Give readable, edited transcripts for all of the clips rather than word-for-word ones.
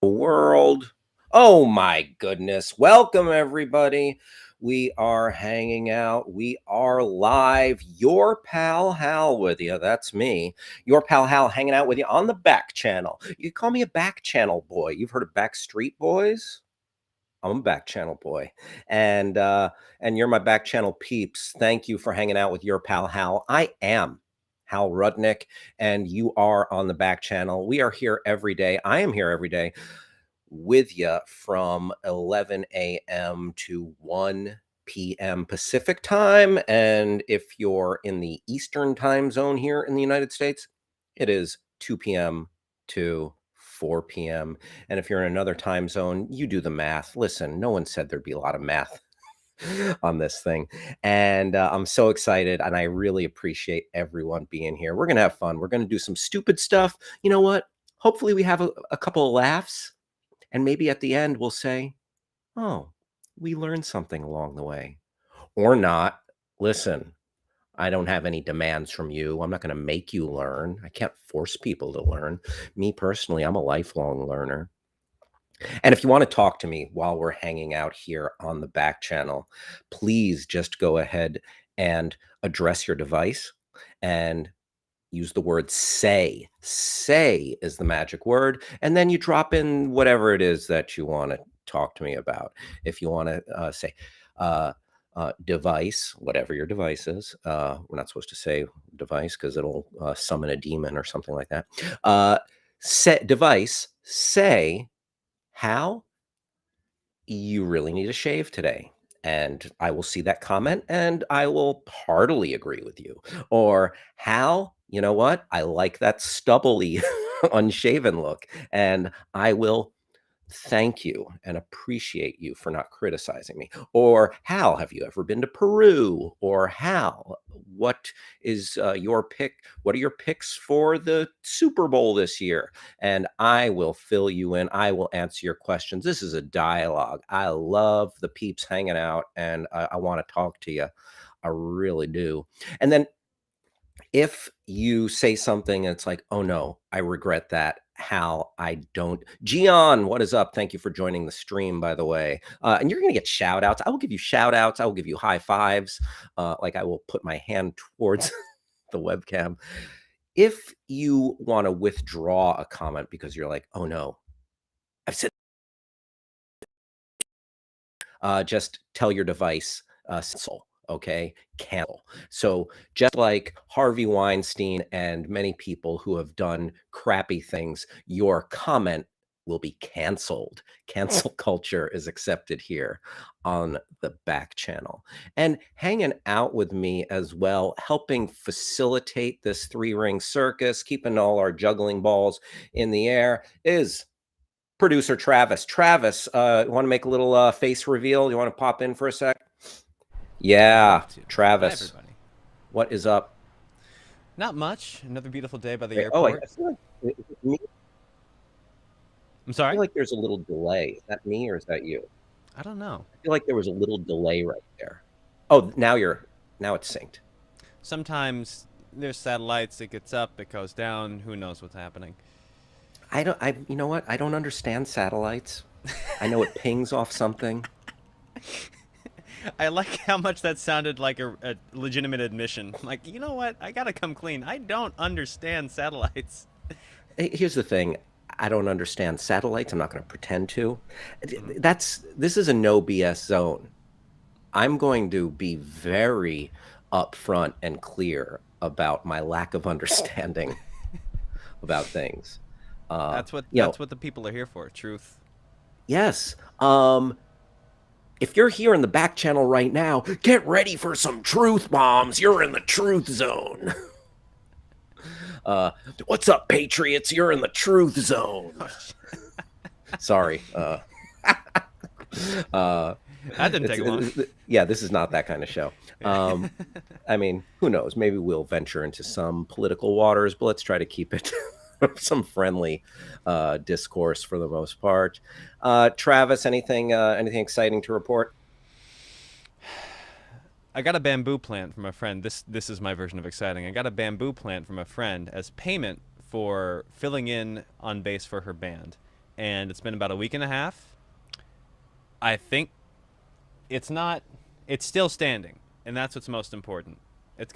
World. Oh my goodness. Welcome, everybody. We are hanging out. We are live. Your pal Hal with you. That's me. Your pal Hal hanging out with you on the back channel. You call me a back channel boy. You've heard of Backstreet Boys? I'm a back channel boy. And you're my back channel peeps. Thank you for hanging out with your pal Hal. I am Hal Rudnick, and you are on the back channel. We are here every day. I am here every day with you from 11 a.m. to 1 p.m. Pacific time. And if you're in the Eastern time zone here in the United States, it is 2 p.m. to 4 p.m. And if you're in another time zone, you do the math. Listen, no one said there'd be a lot of math on this thing. And I'm so excited, and I really appreciate everyone being here. We're going to have fun. We're going to do some stupid stuff. You know what? Hopefully we have a couple of laughs. And maybe at the end, we'll say, oh, we learned something along the way. Or not. Listen, I don't have any demands from you. I'm not going to make you learn. I can't force people to learn. Me personally, I'm a lifelong learner. And if you want to talk to me while we're hanging out here on the back channel, please just go ahead and address your device and use the word say. Say is the magic word. And then you drop in whatever it is that you want to talk to me about. If you want to say device, whatever your device is, we're not supposed to say device because it'll summon a demon or something like that. Set device, say, how you really need a shave today. And I will see that comment and I will heartily agree with you. Or, Hal, you know what? I like that stubbly, unshaven look. And I will thank you and appreciate you for not criticizing me. Or, Hal, have you ever been to Peru? Or, Hal, what is your pick? What are your picks for the Super Bowl this year? And I will fill you in. I will answer your questions. This is a dialogue. I love the peeps hanging out, and I want to talk to you. I really do. And then if you say something and it's like, oh no, I regret that, Hal, I don't. Gian, what is up? Thank you for joining the stream, by the way. And you're going to get shout outs. I will give you shout outs. I will give you high fives. Like I will put my hand towards the webcam. If you want to withdraw a comment because you're like, oh no, I've said, just tell your device, cancel. Okay, cancel. So just like Harvey Weinstein and many people who have done crappy things, your comment will be canceled. Cancel culture is accepted here on the back channel. And hanging out with me as well, helping facilitate this three-ring circus, keeping all our juggling balls in the air, is producer Travis. Travis, you want to make a little face reveal? You want to pop in for a sec? Yeah, Travis. Hi, everybody. What is up? Not much. Another beautiful day by the Okay. Oh, airport. I feel like is it me? I'm I sorry? feel like there's a little delay. Is that me or is that you? I don't know. I feel like there was a little delay right there. Oh, now it's synced. Sometimes there's satellites. It gets up, it goes down. Who knows what's happening? You know what? I don't understand satellites. I know it pings off something. I like how much that sounded like a legitimate admission. Like, you know what? I gotta come clean. I don't understand satellites. Here's the thing. I don't understand satellites. I'm not going to pretend to. Mhm. This is a no BS zone. I'm going to be very upfront and clear about my lack of understanding about things. That's what You know, that's what the people are here for. Truth. yes. If you're here in the back channel right now, get ready for some truth bombs. You're in the truth zone. What's up, Patriots? You're in the truth zone. Sorry. That didn't take long. Yeah, this is not that kind of show. I mean, who knows? Maybe we'll venture into some political waters, but let's try to keep it some friendly discourse for the most part. Travis, anything exciting to report? I got a bamboo plant from a friend. This is my version of exciting. I got a bamboo plant from a friend as payment for filling in on bass for her band. and it's been about a week and a half. I think it's not. It's still standing, and that's what's most important. It's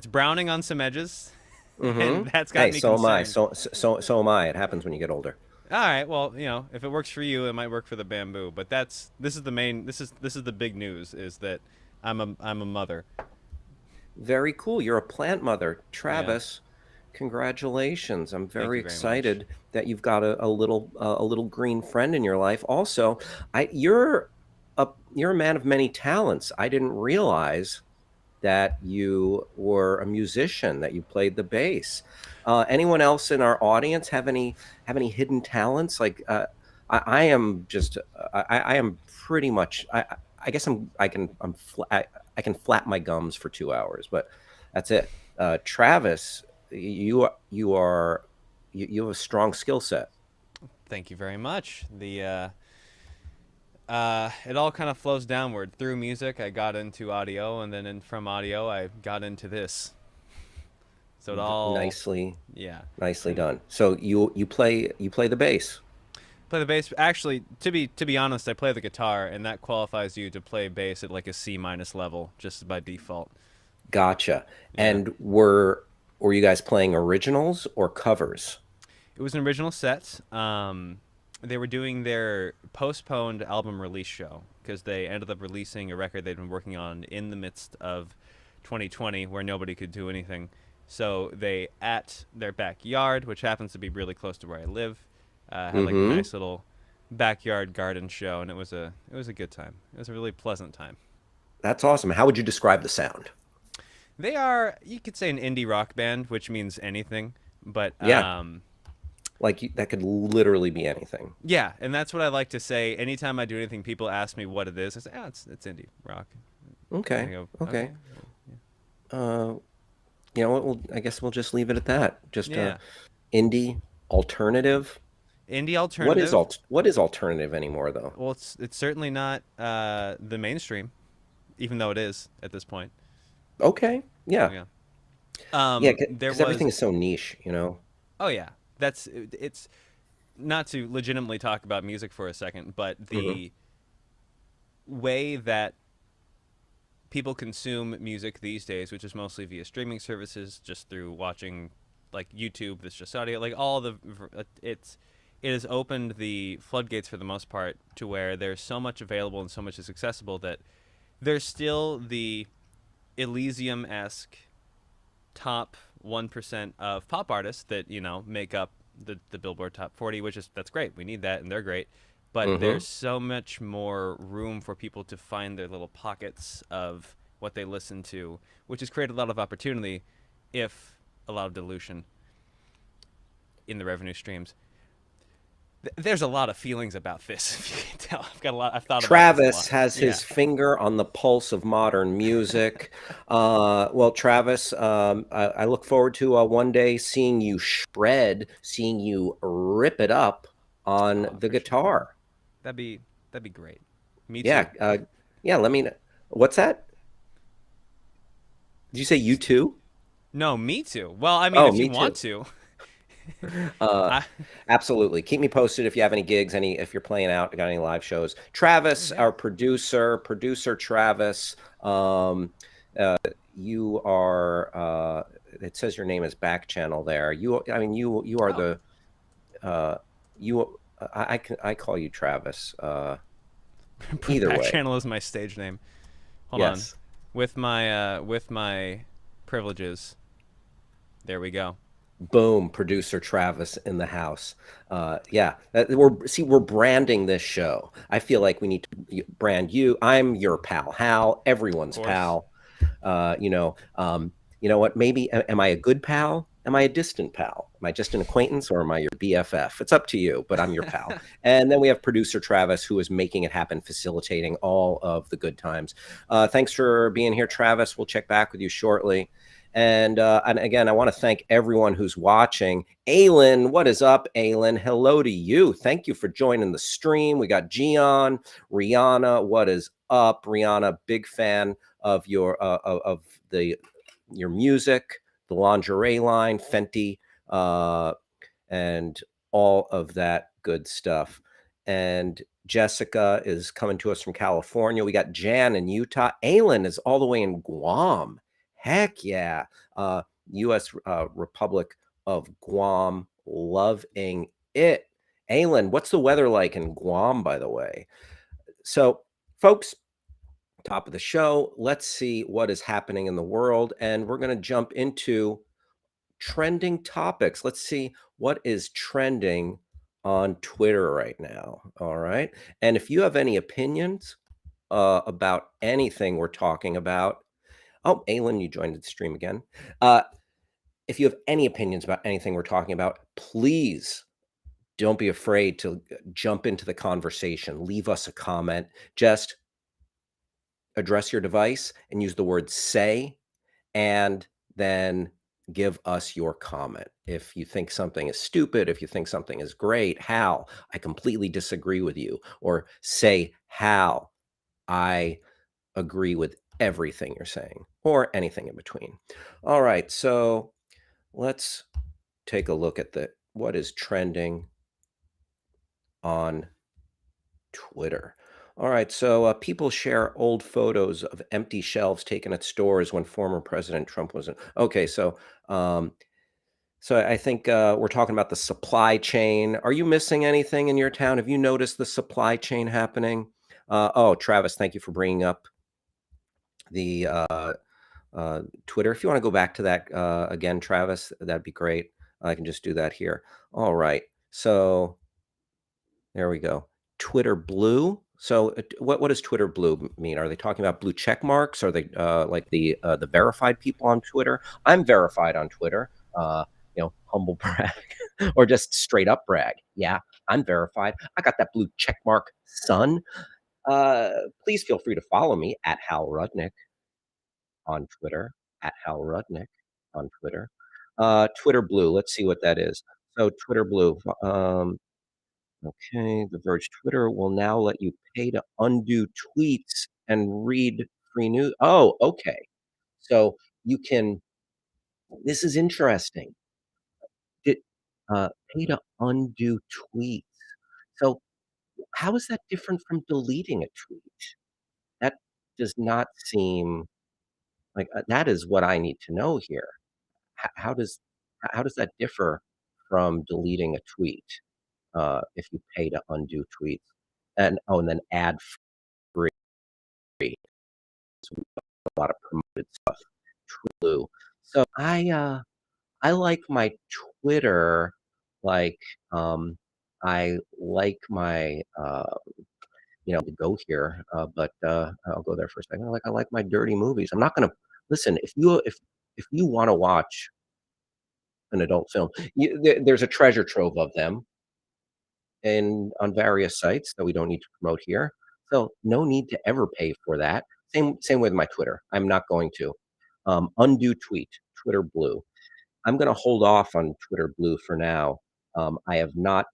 browning on some edges, and Mm-hmm. that's got Hey, me so am I. concerned. So am I. It happens when you get older. All right, well, if it works for you, it might work for the bamboo. But this is the main. This is the big news is that I'm a mother. Very cool. You're a plant mother, Yeah. Travis. Congratulations. I'm Thank very you very much. excited that you've got a little green friend in your life. Also, you're a man of many talents. I didn't realize that you were a musician, that you played the bass. Anyone else in our audience have any hidden talents? Like I am just I am pretty much I guess I can flap my gums for 2 hours, but that's it. Travis, you are you have a strong skill set. Thank you very much. It all kind of flows downward through music. I got into audio, and then from audio, I got into this. So it all, Nicely yeah. nicely And done. So you play the bass. play the bass. Actually, to be honest, I play the guitar, and that qualifies you to play bass at like a C minus level just by default. Gotcha. Yeah. And were you guys playing originals or covers? It was an original set. They were doing their postponed album release show because they ended up releasing a record they'd been working on in the midst of 2020 where nobody could do anything. So they, at their backyard, which happens to be really close to where I live, had like a Mm-hmm. nice little backyard garden show, and it was a good time. It was a really pleasant time. That's awesome. How would you describe the sound? They are, you could say, an indie rock band, which means anything, but Yeah, like that could literally be anything. yeah, and that's what I like to say. Anytime I do anything, people ask me what it is. I say, "Ah, it's indie rock." And they Okay. go, Okay. "Okay, Uh, you know what? I guess we'll just leave it at that. Just yeah, indie alternative. indie alternative." What is alternative anymore though? Well, it's certainly not the mainstream, even though it is at this point. Okay. Yeah. Yeah. Yeah, There because everything was, is so niche, you know. oh yeah, it's not to legitimately talk about music for a second, but Hmm. the way that people consume music these days, which is mostly via streaming services, just through watching like YouTube, that's just audio, like all the it has opened the floodgates for the most part to where there's so much available and so much is accessible that there's still the Elysium esque top 1% of pop artists that make up the Billboard Top 40, which is that's great. We need that, and they're great. But Hmm. there's so much more room for people to find their little pockets of what they listen to, which has created a lot of opportunity, if a lot of dilution in the revenue streams. There's a lot of feelings about this. If you can tell, I've got a lot. I've thought about this a Travis lot. has Yeah. his finger on the pulse of modern music. Well, Travis, I look forward to one day seeing you shred, seeing you rip it up Oh, on I the appreciate that. guitar. That'd be great. Me too. Yeah, yeah. Let me. What's that? Did you say you too? No, me too. Well, I mean, Oh, if you me want too. to, Uh, I Absolutely. Keep me posted if you have any gigs, if you're playing out, got any live shows. Travis, yeah. our producer Travis, um, you are. It says your name is Backchannel there. I mean, you are Oh, the. Uh, you. I call you Travis. Either way, Backchannel is my stage name. Hold on, yes. with my privileges. There we go. Boom, producer Travis in the house. Yeah, we're branding this show. I feel like we need to brand you. I'm your pal, Hal, Of everyone's course. pal. You know what? Maybe am I a good pal? Am I a distant pal? Am I just an acquaintance or am I your BFF? It's up to you, but I'm your pal. And then we have producer Travis, who is making it happen, facilitating all of the good times. Thanks for being here, Travis. We'll check back with you shortly. And again, I want to thank everyone who's watching. Aylin, what is up, Aylin? Hello to you. Thank you for joining the stream. We got Gian, Rihanna. What is up, Rihanna? Big fan of of the your music, the lingerie line, Fenty, and all of that good stuff. And Jessica is coming to us from California. We got Jan in Utah. Aylin is all the way in Guam. Heck yeah. U.S. Republic of Guam. Loving it. Aylin, what's the weather like in Guam, by the way? So, folks, top of the show, let's see what is happening in the world. And we're going to jump into trending topics. Let's see what is trending on Twitter right now. All right. And if you have any opinions about anything we're talking about, oh, Aylin, you joined the stream again. If you have any opinions about anything we're talking about, please don't be afraid to jump into the conversation. Leave us a comment. Just address your device and use the word say, and then give us your comment. If you think something is stupid, if you think something is great, Hal, I completely disagree with you. Or say, Hal, I agree with everything you're saying, or anything in between. All right, so let's take a look at what is trending on Twitter. All right, so people share old photos of empty shelves taken at stores when former President Trump was in. Okay, um, so I think we're talking about the supply chain. Are you missing anything in your town? Have you noticed the supply chain happening? Oh, Travis, thank you for bringing up the Twitter. If you want to go back to that again, Travis, that'd be great. I can just do that here. All right, so there we go. Twitter Blue. So, what does Twitter Blue mean? Are they talking about blue check marks? Are they like the verified people on Twitter? I'm verified on Twitter. Humble brag, or just straight up brag. Yeah, I'm verified. I got that blue check mark, son. Please feel free to follow me at Hal Rudnick on Twitter. At Hal Rudnick on Twitter. Twitter Blue. Let's see what that is. So Twitter Blue. Okay, The Verge. Twitter will now let you pay to undo tweets and read free news. Oh, okay. So you can. This is interesting. Did, pay to undo tweets. So how is that different from deleting a tweet? That does not seem like that is what I need to know here. How does that differ from deleting a tweet if you pay to undo tweets? And then ad free. A lot of promoted stuff. True. So I like my Twitter like I like my to go here, but I'll go there for a second. I like my dirty movies. I'm not gonna listen if you want to watch an adult film, there's a treasure trove of them and on various sites that we don't need to promote here. So no need to ever pay for that. Same with my Twitter. I'm not going to undo tweet Twitter Blue. I'm going to hold off on Twitter Blue for now. I have not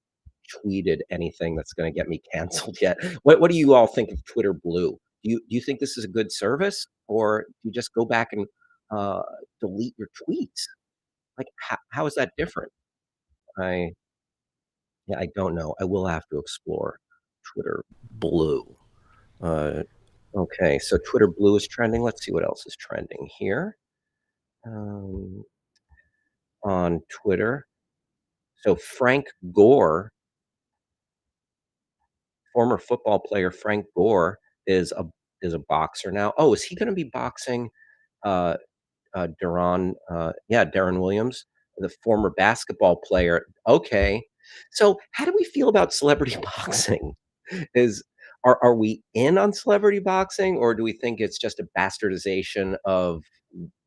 tweeted anything that's going to get me canceled yet. What do you all think of Twitter Blue? Do you think this is a good service, or do you just go back and uh, delete your tweets? Like how is that different? I Yeah, I don't know. I will have to explore Twitter Blue. Uh, okay, so Twitter Blue is trending. Let's see what else is trending here um, on Twitter. So Frank Gore, former football player Frank Gore, is a boxer now. Oh, is he going to be boxing uh, Darren Williams, the former basketball player? Okay, so how do we feel about celebrity boxing? Is are we in on celebrity boxing, or do we think it's just a bastardization of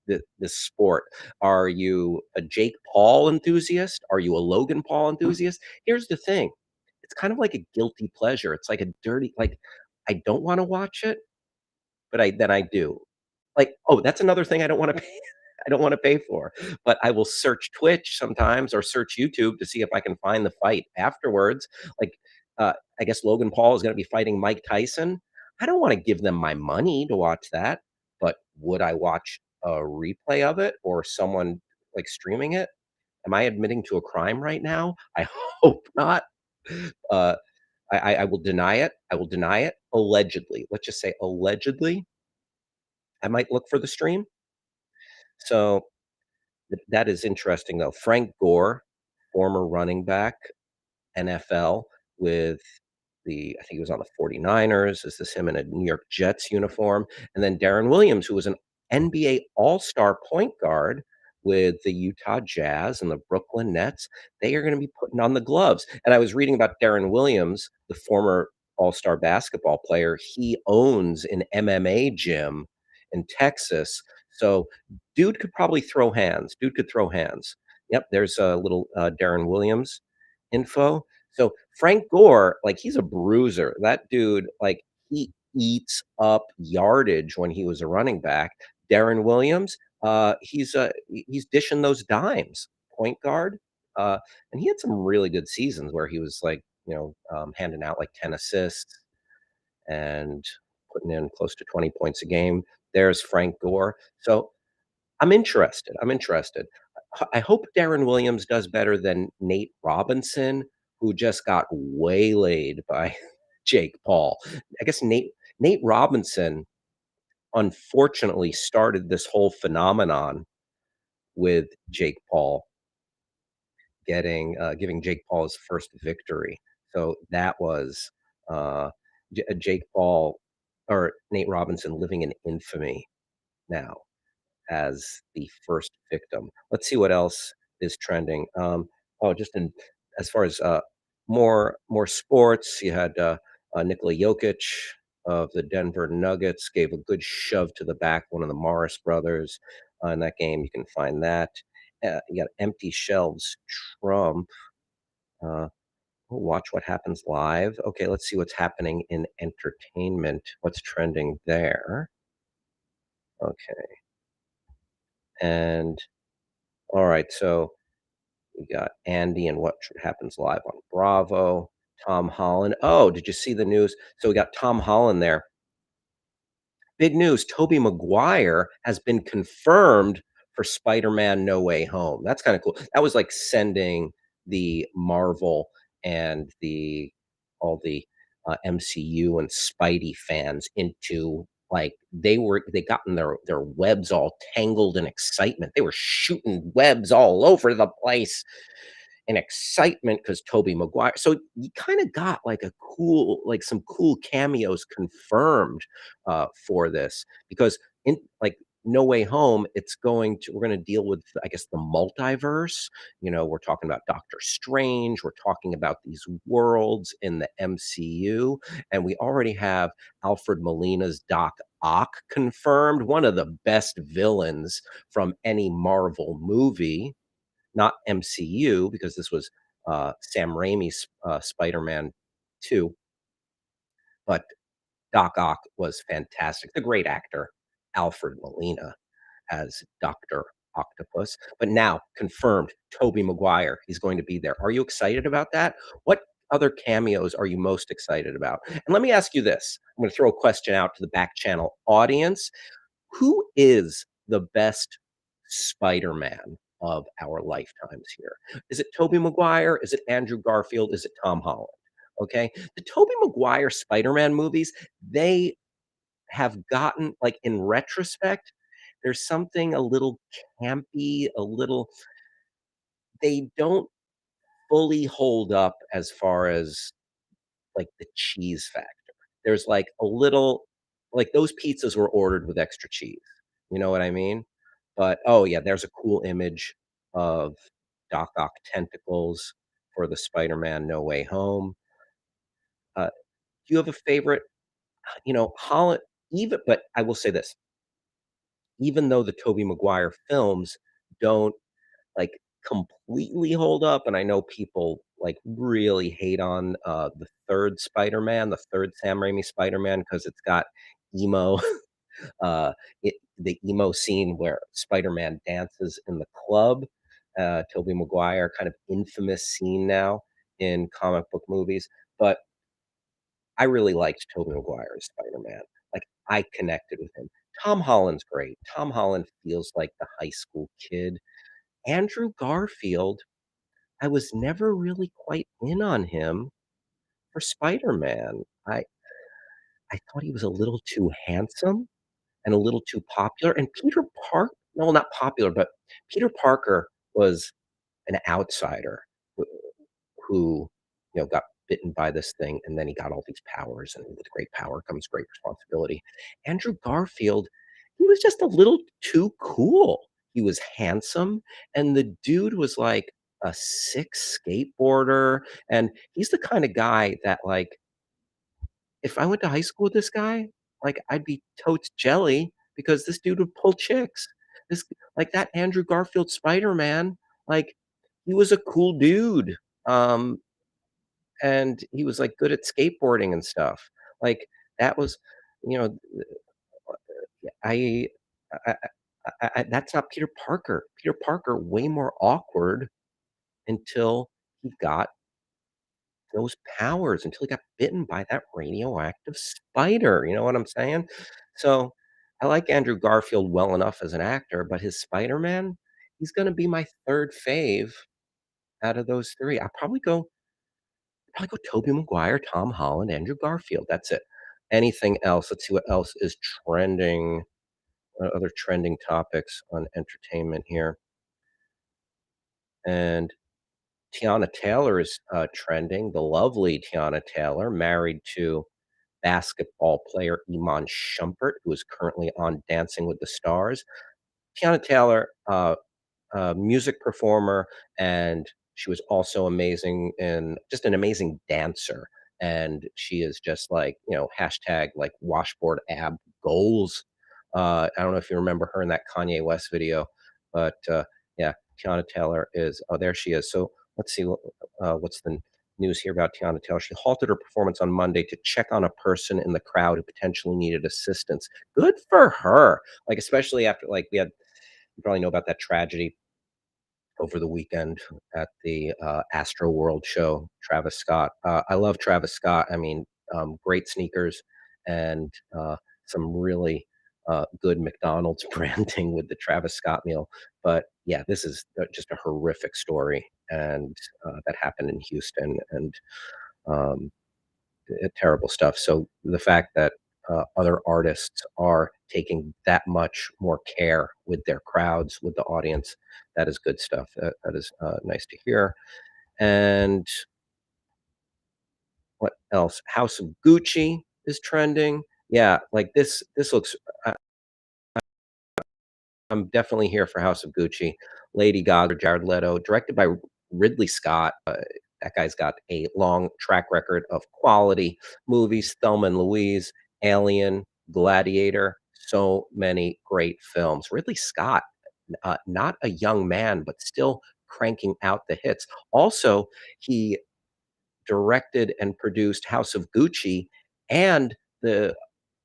the sport? Are you a Jake Paul enthusiast? Are you a Logan Paul enthusiast? Here's the thing. It's kind of like a guilty pleasure. It's like a dirty like, I don't wanna watch it, but I do. Like, oh, that's another thing I don't wanna pay I don't wanna pay for, but I will search Twitch sometimes or search YouTube to see if I can find the fight afterwards. Like, I guess Logan Paul is gonna be fighting Mike Tyson. I don't wanna give them my money to watch that, but would I watch a replay of it or someone, like, streaming it? Am I admitting to a crime right now? I hope not. Uh, I will deny it. I will deny it. Allegedly, let's just say allegedly, I might look for the stream. So that is interesting, though. Frank Gore, former running back, NFL with I think he was on the 49ers. Is this him in a New York Jets uniform? And then Darren Williams, who was an NBA All-Star point guard with the Utah Jazz and the Brooklyn Nets. They are going to be putting on the gloves. And I was reading about Darren Williams, the former All-Star basketball player. He owns an MMA gym in Texas. So dude could probably throw hands. Dude could throw hands. Yep, there's a little Darren Williams info. So Frank Gore, like he's a bruiser. That dude, like he eats up yardage when he was a running back. Darren Williams, he's dishing those dimes, point guard, and he had some really good seasons where he was like handing out like 10 assists and putting in close to 20 points a game. There's Frank Gore. So I'm interested. I'm interested. I hope Darren Williams does better than Nate Robinson, who just got waylaid by Jake Paul. I guess Nate Robinson unfortunately started this whole phenomenon with Jake Paul giving Jake Paul his first victory. So that was Jake Paul or Nate Robinson living in infamy now as the first victim. Let's see what else is trending. Just in as far as more sports, you had Nikola Jokic of the Denver Nuggets gave a good shove to the back one of the Morris brothers in that game. You can find that. You got empty shelves. Trump. Uh, we'll watch what happens live. Okay, let's see what's happening in entertainment. What's trending there? Okay, and all right, so we got Andy and What Happens Live on Bravo. Tom Holland. Oh, did you see the news? So we got Tom Holland there. Big news. Toby Mcguire has been confirmed for Spider-Man No Way Home. That's kind of cool. That was like sending the Marvel and all the MCU and Spidey fans into like they gotten their webs all tangled in excitement. They were shooting webs all over the place and excitement because Toby Maguire. So you kind of got like some cool cameos confirmed for this because in like No Way Home, we're going to deal with, I guess, the multiverse. We're talking about Doctor Strange. We're talking about these worlds in the MCU, and we already have Alfred Molina's Doc Ock confirmed, one of the best villains from any Marvel movie, not MCU, because this was Sam Raimi's Spider-Man 2, but Doc Ock was fantastic. The great actor, Alfred Molina, as Dr. Octopus. But now confirmed, Toby Maguire, he's going to be there. Are you excited about that? What other cameos are you most excited about? And let me ask you this. I'm going to throw a question out to the back channel audience. Who is the best Spider-Man of our lifetimes here? Is it Tobey Maguire? Is it Andrew Garfield? Is it Tom Holland? Okay. The Tobey Maguire Spider-Man movies, they have gotten, like, in retrospect, there's something a little campy, they don't fully hold up as far as like the cheese factor. There's like a little like those pizzas were ordered with extra cheese. You know what I mean? But oh yeah, there's a cool image of Doc Ock tentacles for the Spider-Man No Way Home. Do you have a favorite? Holland. But I will say this: even though the Tobey Maguire films don't like completely hold up, and I know people like really hate on the third Spider-Man, the third Sam Raimi Spider-Man, because it's got emo, the emo scene where Spider-Man dances in the club. Tobey Maguire, kind of infamous scene now in comic book movies, but I really liked Tobey Maguire's Spider-Man. Like I connected with him. Tom Holland's great. Tom Holland feels like the high school kid. Andrew Garfield, I was never really quite in on him. for Spider-Man. I thought he was a little too handsome and a little too popular, and Peter Park no, not popular, but Peter Parker was an outsider who got bitten by this thing, and then he got all these powers, and with great power comes great responsibility. Andrew Garfield, he was just a little too cool. He was handsome, and the dude was like a sick skateboarder, and he's the kinda guy that, like, if I went to high school with this guy, like, I'd be totes jelly because this dude would pull chicks. This like, that Andrew Garfield Spider-Man, like, he was a cool dude, um, and he was, like, good at skateboarding and stuff. Like, that was you know, I that's not Peter Parker. Peter Parker, way more awkward until he got those powers, until he got bitten by that radioactive spider, you know what I'm saying? So, I like Andrew Garfield well enough as an actor, but his Spider-Man, he's gonna be my 3rd fave out of those 3. I'll probably go Toby Mcguire, Tom Holland, Andrew Garfield, that's it. Anything else? Let's see what else is trending, other trending topics on entertainment here. And Tiana Taylor is, trending, the lovely Tiana Taylor, married to basketball player Iman Shumpert, who is currently on Dancing with the Stars. Tiana Taylor, music performer, and she was also amazing and just an amazing dancer. And she is just like, hashtag like washboard ab goals. I don't know if you remember her in that Kanye West video, but yeah, Tiana Taylor is, oh, there she is. So let's see, what's the news here about Tiana Taylor. She halted her performance on Monday to check on a person in the crowd who potentially needed assistance. Good for her. Like, especially after, like, you probably know about that tragedy over the weekend at the Astro World show. Travis Scott. I love Travis Scott. I mean, great sneakers and some really good McDonald's branding with the Travis Scott meal. But yeah, this is just a horrific story, and that happened in Houston, and um, terrible stuff. So the fact that other artists are taking that much more care with their crowds, with the audience, that is good stuff. That is nice to hear. And what else? House of Gucci is trending. Yeah, like this looks. I'm definitely here for House of Gucci. Lady Gaga, Jared Leto, directed by Ridley Scott. That guy's got a long track record of quality movies. Thelma and Louise, Alien, Gladiator, so many great films. Ridley Scott, not a young man, but still cranking out the hits. Also, he directed and produced House of Gucci and the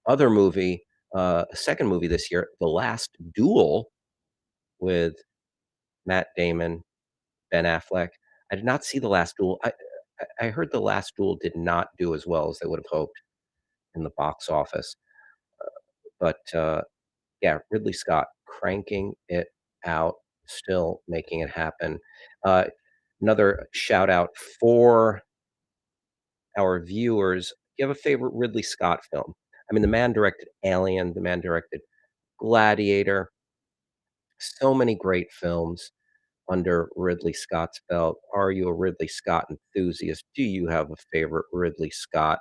other movie, a second movie this year, The Last Duel, with Matt Damon, Ben Affleck. I did not see The Last Duel. I heard The Last Duel did not do as well as they would have hoped in the box office. But, yeah, Ridley Scott cranking it out, still making it happen. Uh, Another shout out for our viewers. Do you have a favorite Ridley Scott film? I mean, the man directed Alien, the man directed Gladiator, so many great films under Ridley Scott's belt. Are you a Ridley Scott enthusiast? Do you have a favorite Ridley Scott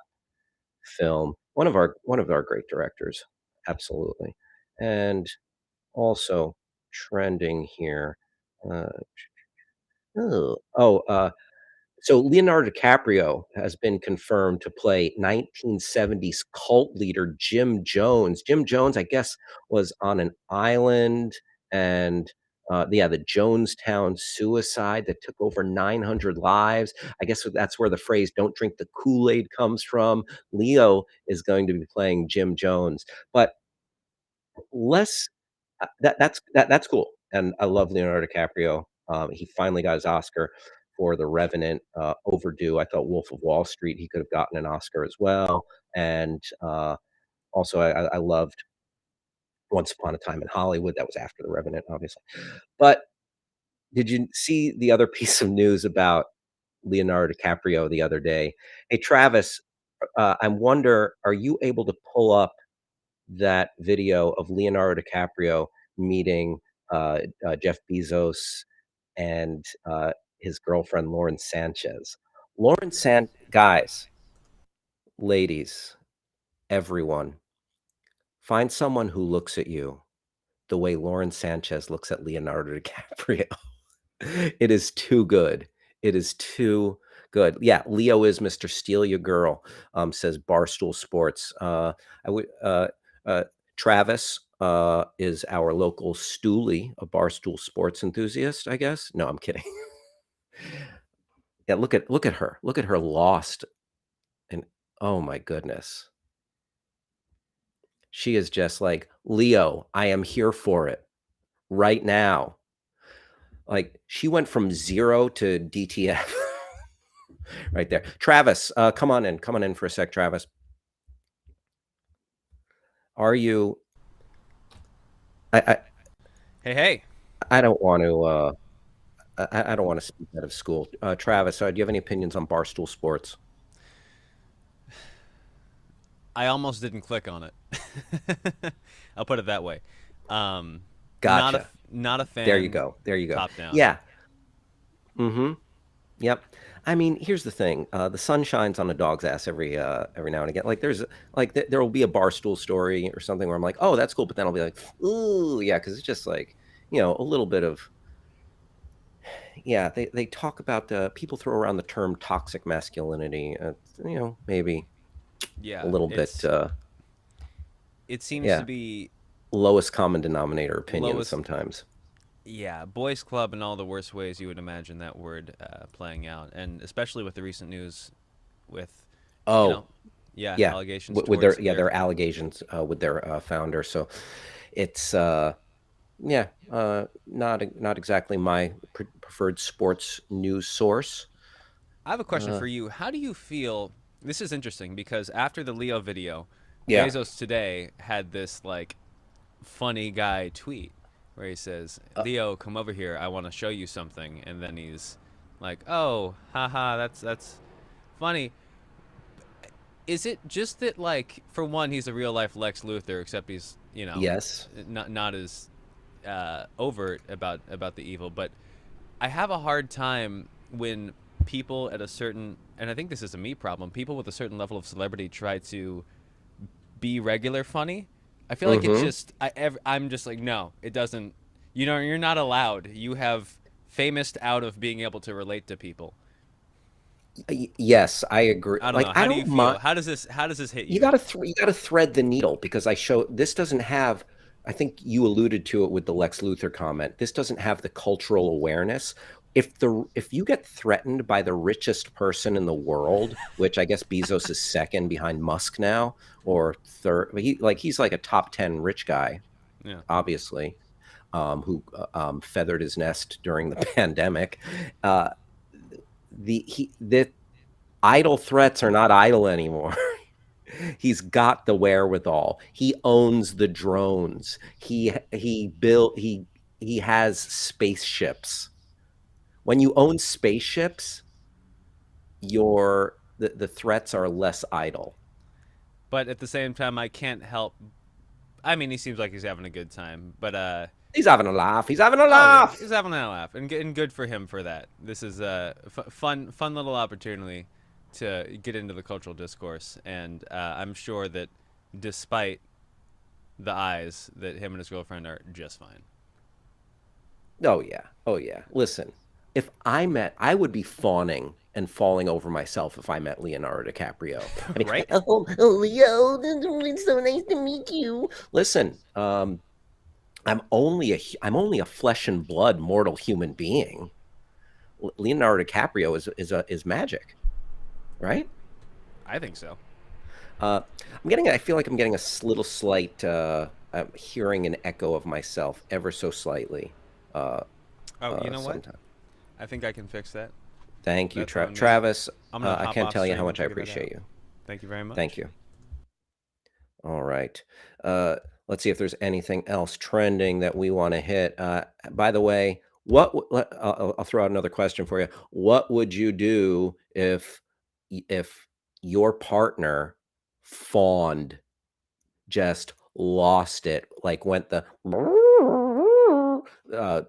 film? One of our great directors, absolutely. And also trending here. Uh, so Leonardo DiCaprio has been confirmed to play 1970s cult leader Jim Jones. Jim Jones, I guess, was on an island, and yeah, the Jonestown suicide that took over 900 lives. I guess that's where the phrase "Don't drink the Kool-Aid" comes from. Leo is going to be playing Jim Jones, but less that's cool, and I love Leonardo DiCaprio. He finally got his Oscar for The Revenant, overdue. I thought Wolf of Wall Street, he could have gotten an Oscar as well, and, also I loved Once Upon a Time in Hollywood. That was after The Revenant, obviously. But did you see the other piece of news about Leonardo DiCaprio the other day. Hey, Travis, I wonder, are you able to pull up that video of Leonardo DiCaprio meeting Jeff Bezos and his girlfriend Lauren Sanchez? Guys, ladies, everyone, find someone who looks at you the way Lauren Sanchez looks at Leonardo DiCaprio. It is too good. It is too good. Yeah, Leo is Mr. Steal Your Girl, says Barstool Sports. I would uh, Travis is our local Stoolie, a Barstool Sports enthusiast, I guess. No, I'm kidding. Yeah, look at her. Look at her lost. And oh my goodness. She is just like, Leo, I am here for it right now. Like she went from 0 to DTF right there. Travis, come on in for a sec, Travis. Are you I Hey. I don't want to I don't want to speak out of school. Travis, do you have any opinions on Barstool Sports? I almost didn't click on it. I'll put it that way. Um, Gotcha. not a There you fan. go. There you go. Top down. Yeah. Mm-hmm. Yep. I mean, here's the thing. The sun shines on a dog's ass every now and again. Like there will be a Barstool story or something where I'm like, oh, that's cool, but then I'll be like, ooh, yeah, because it's just like, a little bit of, yeah. They talk about people throw around the term toxic masculinity. Maybe a Yeah, little bit, it seems to yeah, be lowest common denominator opinions lowest. sometimes. Yeah, boys' club in all the worst ways you would imagine that word playing out, and especially with the recent news with, you Oh, know, yeah, yeah, allegations with towards their. their allegations with their founder. So it's yeah, not exactly my preferred sports news source. I have a question Uh, for you. How do you feel? This is interesting because after the Leo video, yeah. Bezos today had this like funny guy tweet where he says, "Leo, come over here. I want to show you something." And then he's like, "Oh, haha, that's funny." Is it just that like for one he's a real life Lex Luthor except he's, Yes. not as overt about the evil, but I have a hard time when people at a certain, and I think this is a me problem, people with a certain level of celebrity try to be regular funny. I feel like it's Mm-hmm. just I'm just like, no, it doesn't. You're not allowed. You have famous out of being able to relate to people. Yes, I agree. I don't Like know. I How do you don't feel? mind. How does this hit You you? gotta you gotta thread the needle because this doesn't have. I think you alluded to it with the Lex Luthor comment. This doesn't have the cultural awareness. If you get threatened by the richest person in the world, which I guess Bezos is second behind Musk now, or third, but he's like a top 10 rich guy, Yeah. obviously, who feathered his nest during the pandemic. Uh, the idle threats are not idle anymore. He's got the wherewithal. He owns the drones. He has spaceships. When you own spaceships, the threats are less idle. But at the same time, I can't help. I mean, he seems like he's having a good time, but He's having a laugh. He's having a oh yeah, laugh. he's having a laugh, and good for him for that. This is a fun little opportunity to get into the cultural discourse, and I'm sure that despite the eyes, that him and his girlfriend are just fine. Oh yeah. Oh yeah. Listen, if I would be fawning and falling over myself if I met Leonardo DiCaprio. I mean, Right? Leo, it's so nice to meet you. Listen, I'm only a flesh and blood mortal human being. Leonardo DiCaprio is magic, right? I think so. Uh, I feel like I'm getting a little slight. I'm hearing an echo of myself ever so slightly. Uh, Oh, you know what? Sometimes. I think I can fix that. Thank you, That's on me. Travis. I'm gonna I hop can't off tell you how stream and much I figure that appreciate out. you. Thank you very Thank much. you. All right. Uh, let's see if there's anything else trending that we want to hit. By the way, I'll throw out another question for you. What would you do if your partner fawned, just lost it, like went the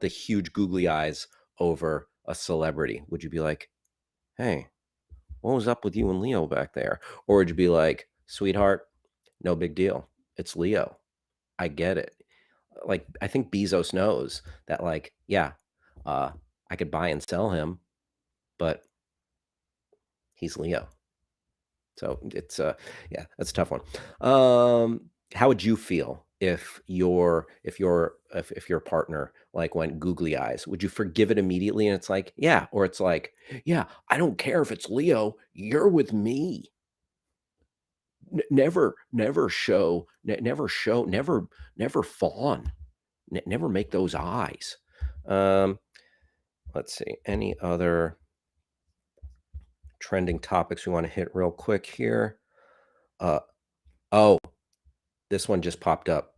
huge googly eyes over a celebrity? Would you be like, "Hey, what was up with you and Leo back there?" Or would you be like, "Sweetheart, no big deal. It's Leo. I get it." Like, I think Bezos knows that, like, yeah, uh, I could buy and sell him, but he's Leo. So it's yeah, that's a tough one. How would you feel if your partner like went googly eyes? Would you forgive it immediately and it's like, yeah, or it's like, yeah, I don't care if it's Leo, you're with me. Never fawn. Never make those eyes. Um, let's see. Any other trending topics we want to hit real quick here? Uh, oh, this one just popped up.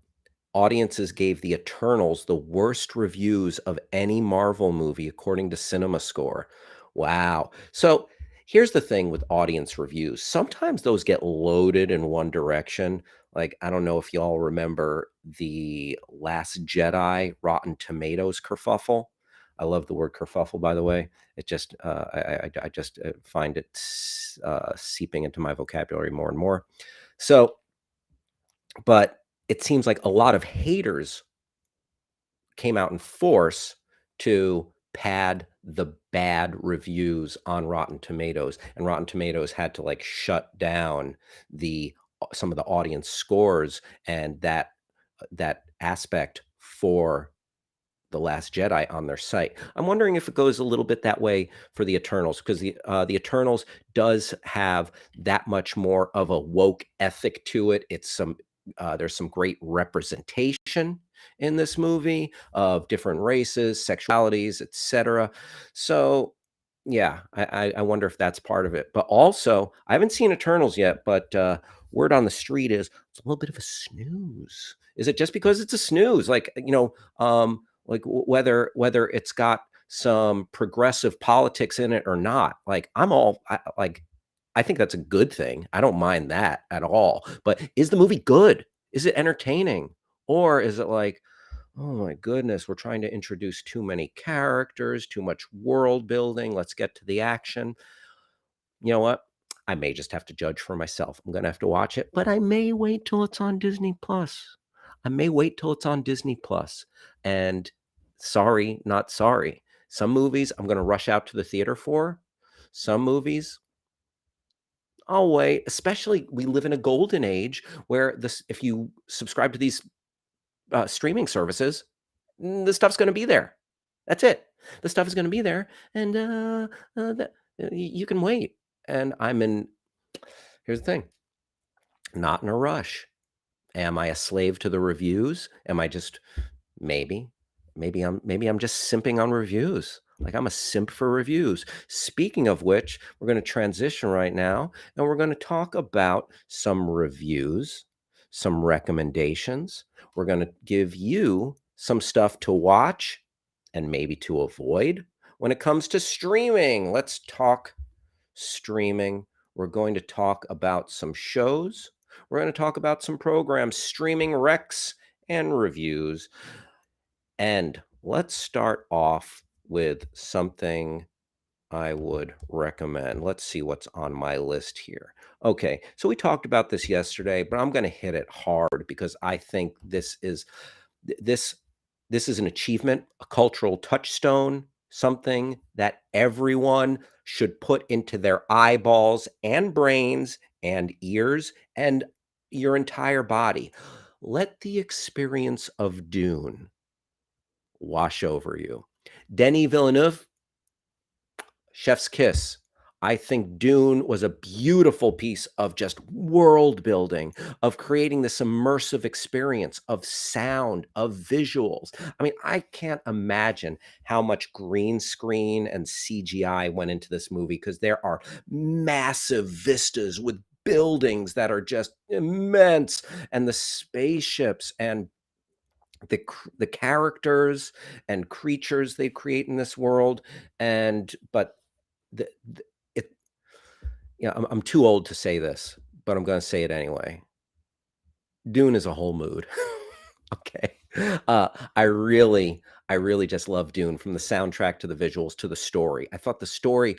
Audiences gave The Eternals the worst reviews of any Marvel movie, according to CinemaScore. Wow. So here's the thing with audience reviews. Sometimes those get loaded in one direction. Like, I don't know if y'all remember the Last Jedi Rotten Tomatoes kerfuffle. I love the word kerfuffle, by the way. It just, I just find it seeping into my vocabulary more and more. So, but it seems like a lot of haters came out in force to pad the bad reviews on Rotten Tomatoes, and Rotten Tomatoes had to like shut down the some of the audience scores and that aspect for the Last Jedi on their site. I'm wondering if it goes a little bit that way for the Eternals, because the Eternals does have that much more of a woke ethic to it. It's some there's some great representation in this movie of different races, sexualities, etc. So yeah, I wonder if that's part of it. But also, I haven't seen Eternals yet, but word on the street is it's a little bit of a snooze. Is it just because it's a snooze? Like, like whether it's got some progressive politics in it or not. Like, I think that's a good thing. I don't mind that at all. But is the movie good? Is it entertaining? Or is it like, oh my goodness, we're trying to introduce too many characters, too much world building. Let's get to the action. You know what? I may just have to judge for myself. I'm going to have to watch it, but I may wait till it's on Disney Plus. I may wait till it's on Disney Plus. And sorry, not sorry. Some movies I'm going to rush out to the theater for. Some movies I'll wait. Especially we live in a golden age where this if you subscribe to these streaming services, the stuff's going to be there. That's it. The stuff is going to be there, and you can wait. And I'm in. Here's the thing: not in a rush. Am I a slave to the reviews? Am I just maybe? Maybe I'm just simping on reviews. Like I'm a simp for reviews. Speaking of which, we're going to transition right now, and we're going to talk about some reviews, some recommendations. We're going to give you some stuff to watch and maybe to avoid when it comes to streaming. Let's talk streaming. We're going to talk about some shows. We're going to talk about some programs, streaming recs, and reviews. And let's start off with something I would recommend. Let's see what's on my list here. Okay, so we talked about this yesterday, but I'm going to hit it hard because I think this this is an achievement, a cultural touchstone, something that everyone should put into their eyeballs and brains and ears and your entire body. Let the experience of Dune wash over you. Denis Villeneuve, chef's kiss. I think Dune was a beautiful piece of just world building, of creating this immersive experience of sound, of visuals. I mean, I can't imagine how much green screen and CGI went into this movie because there are massive vistas with buildings that are just immense and the spaceships and the characters and creatures they create in this world, and but the it yeah, I'm too old to say this, but I'm gonna say it anyway. Dune is a whole mood. Okay. Uh, I really I really just love Dune, from the soundtrack to the visuals to the story. I thought the story,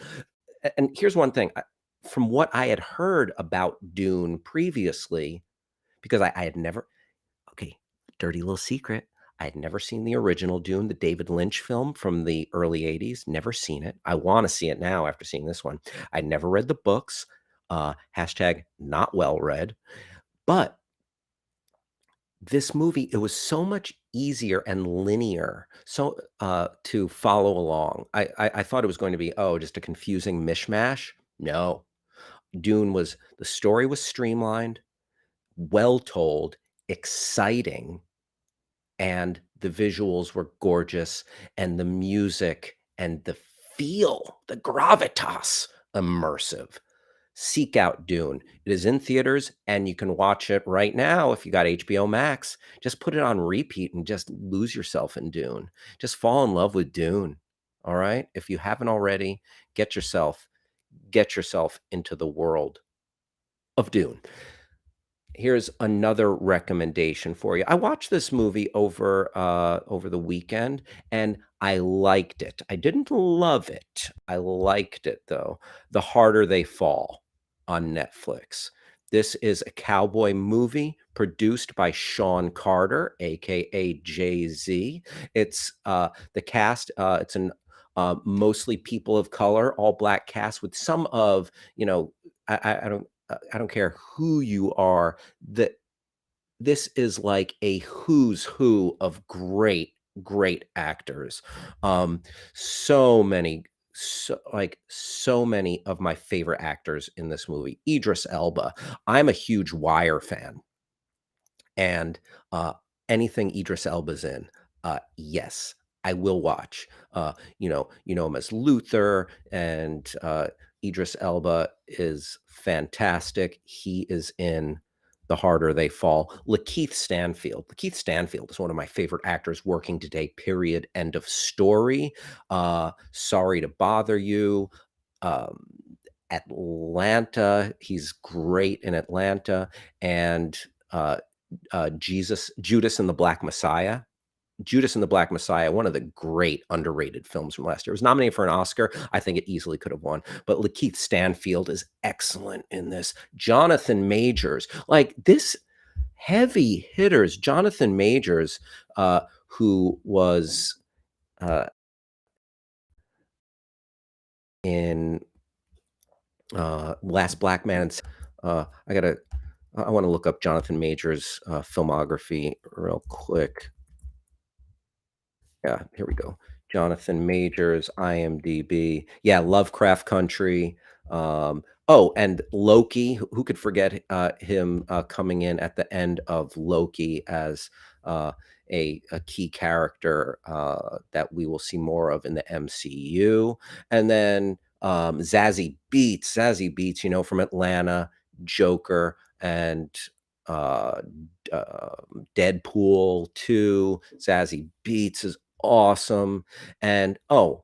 and here's one thing, from what I had heard about Dune previously, because I had never, okay, dirty little secret. I had never seen the original Dune, the David Lynch film from the early 80s. Never seen it. I want to see it now after seeing this one. I never read the books. Hashtag not well read. But this movie, it was so much easier and linear, so to follow along. I thought it was going to be, oh, just a confusing mishmash. No, Dune was, the story was streamlined, well told, exciting, and the visuals were gorgeous, and the music and the feel, the gravitas, immersive. Seek out Dune. It is in theaters, and you can watch it right now if you got HBO Max. Just put it on repeat and just lose yourself in Dune. Just fall in love with Dune. All right? If you haven't already, get yourself get yourself into the world of Dune. Here's another recommendation for you. I watched this movie over the weekend, and I liked it. I didn't love it. I liked it though. The Harder They Fall on Netflix. This is a cowboy movie produced by Sean Carter, aka Jay-Z. It's the cast. It's an mostly people of color, all black cast with some of, I don't care who you are, that this is like a who's who of great actors. Um, so many, so many of my favorite actors in this movie. Idris Elba. I'm a huge Wire fan, and anything Idris Elba's in, yes, I will watch. You know him as Luther, and Idris Elba is fantastic. He is in The Harder They Fall. Lakeith Stanfield. Lakeith Stanfield is one of my favorite actors working today. Period. End of story. Sorry to Bother You. Um, Atlanta. He's great in Atlanta, and Judas and the Black Messiah. Judas and the Black Messiah, one of the great underrated films from last year. It was nominated for an Oscar. I think it easily could have won. But Lakeith Stanfield is excellent in this. Jonathan Majors, like this, heavy hitters. Jonathan Majors, who was uh, in Last Black Man. I gotta. I want to look up Jonathan Majors' filmography real quick. Yeah, here we go. Jonathan Majors, IMDb. Yeah, Lovecraft Country. Oh, and Loki. Who could forget him coming in at the end of Loki as uh, a key character that we will see more of in the MCU. And then Zazie Beats, from Atlanta, Joker, and uh, Deadpool 2. Zazie Beats is awesome. And don't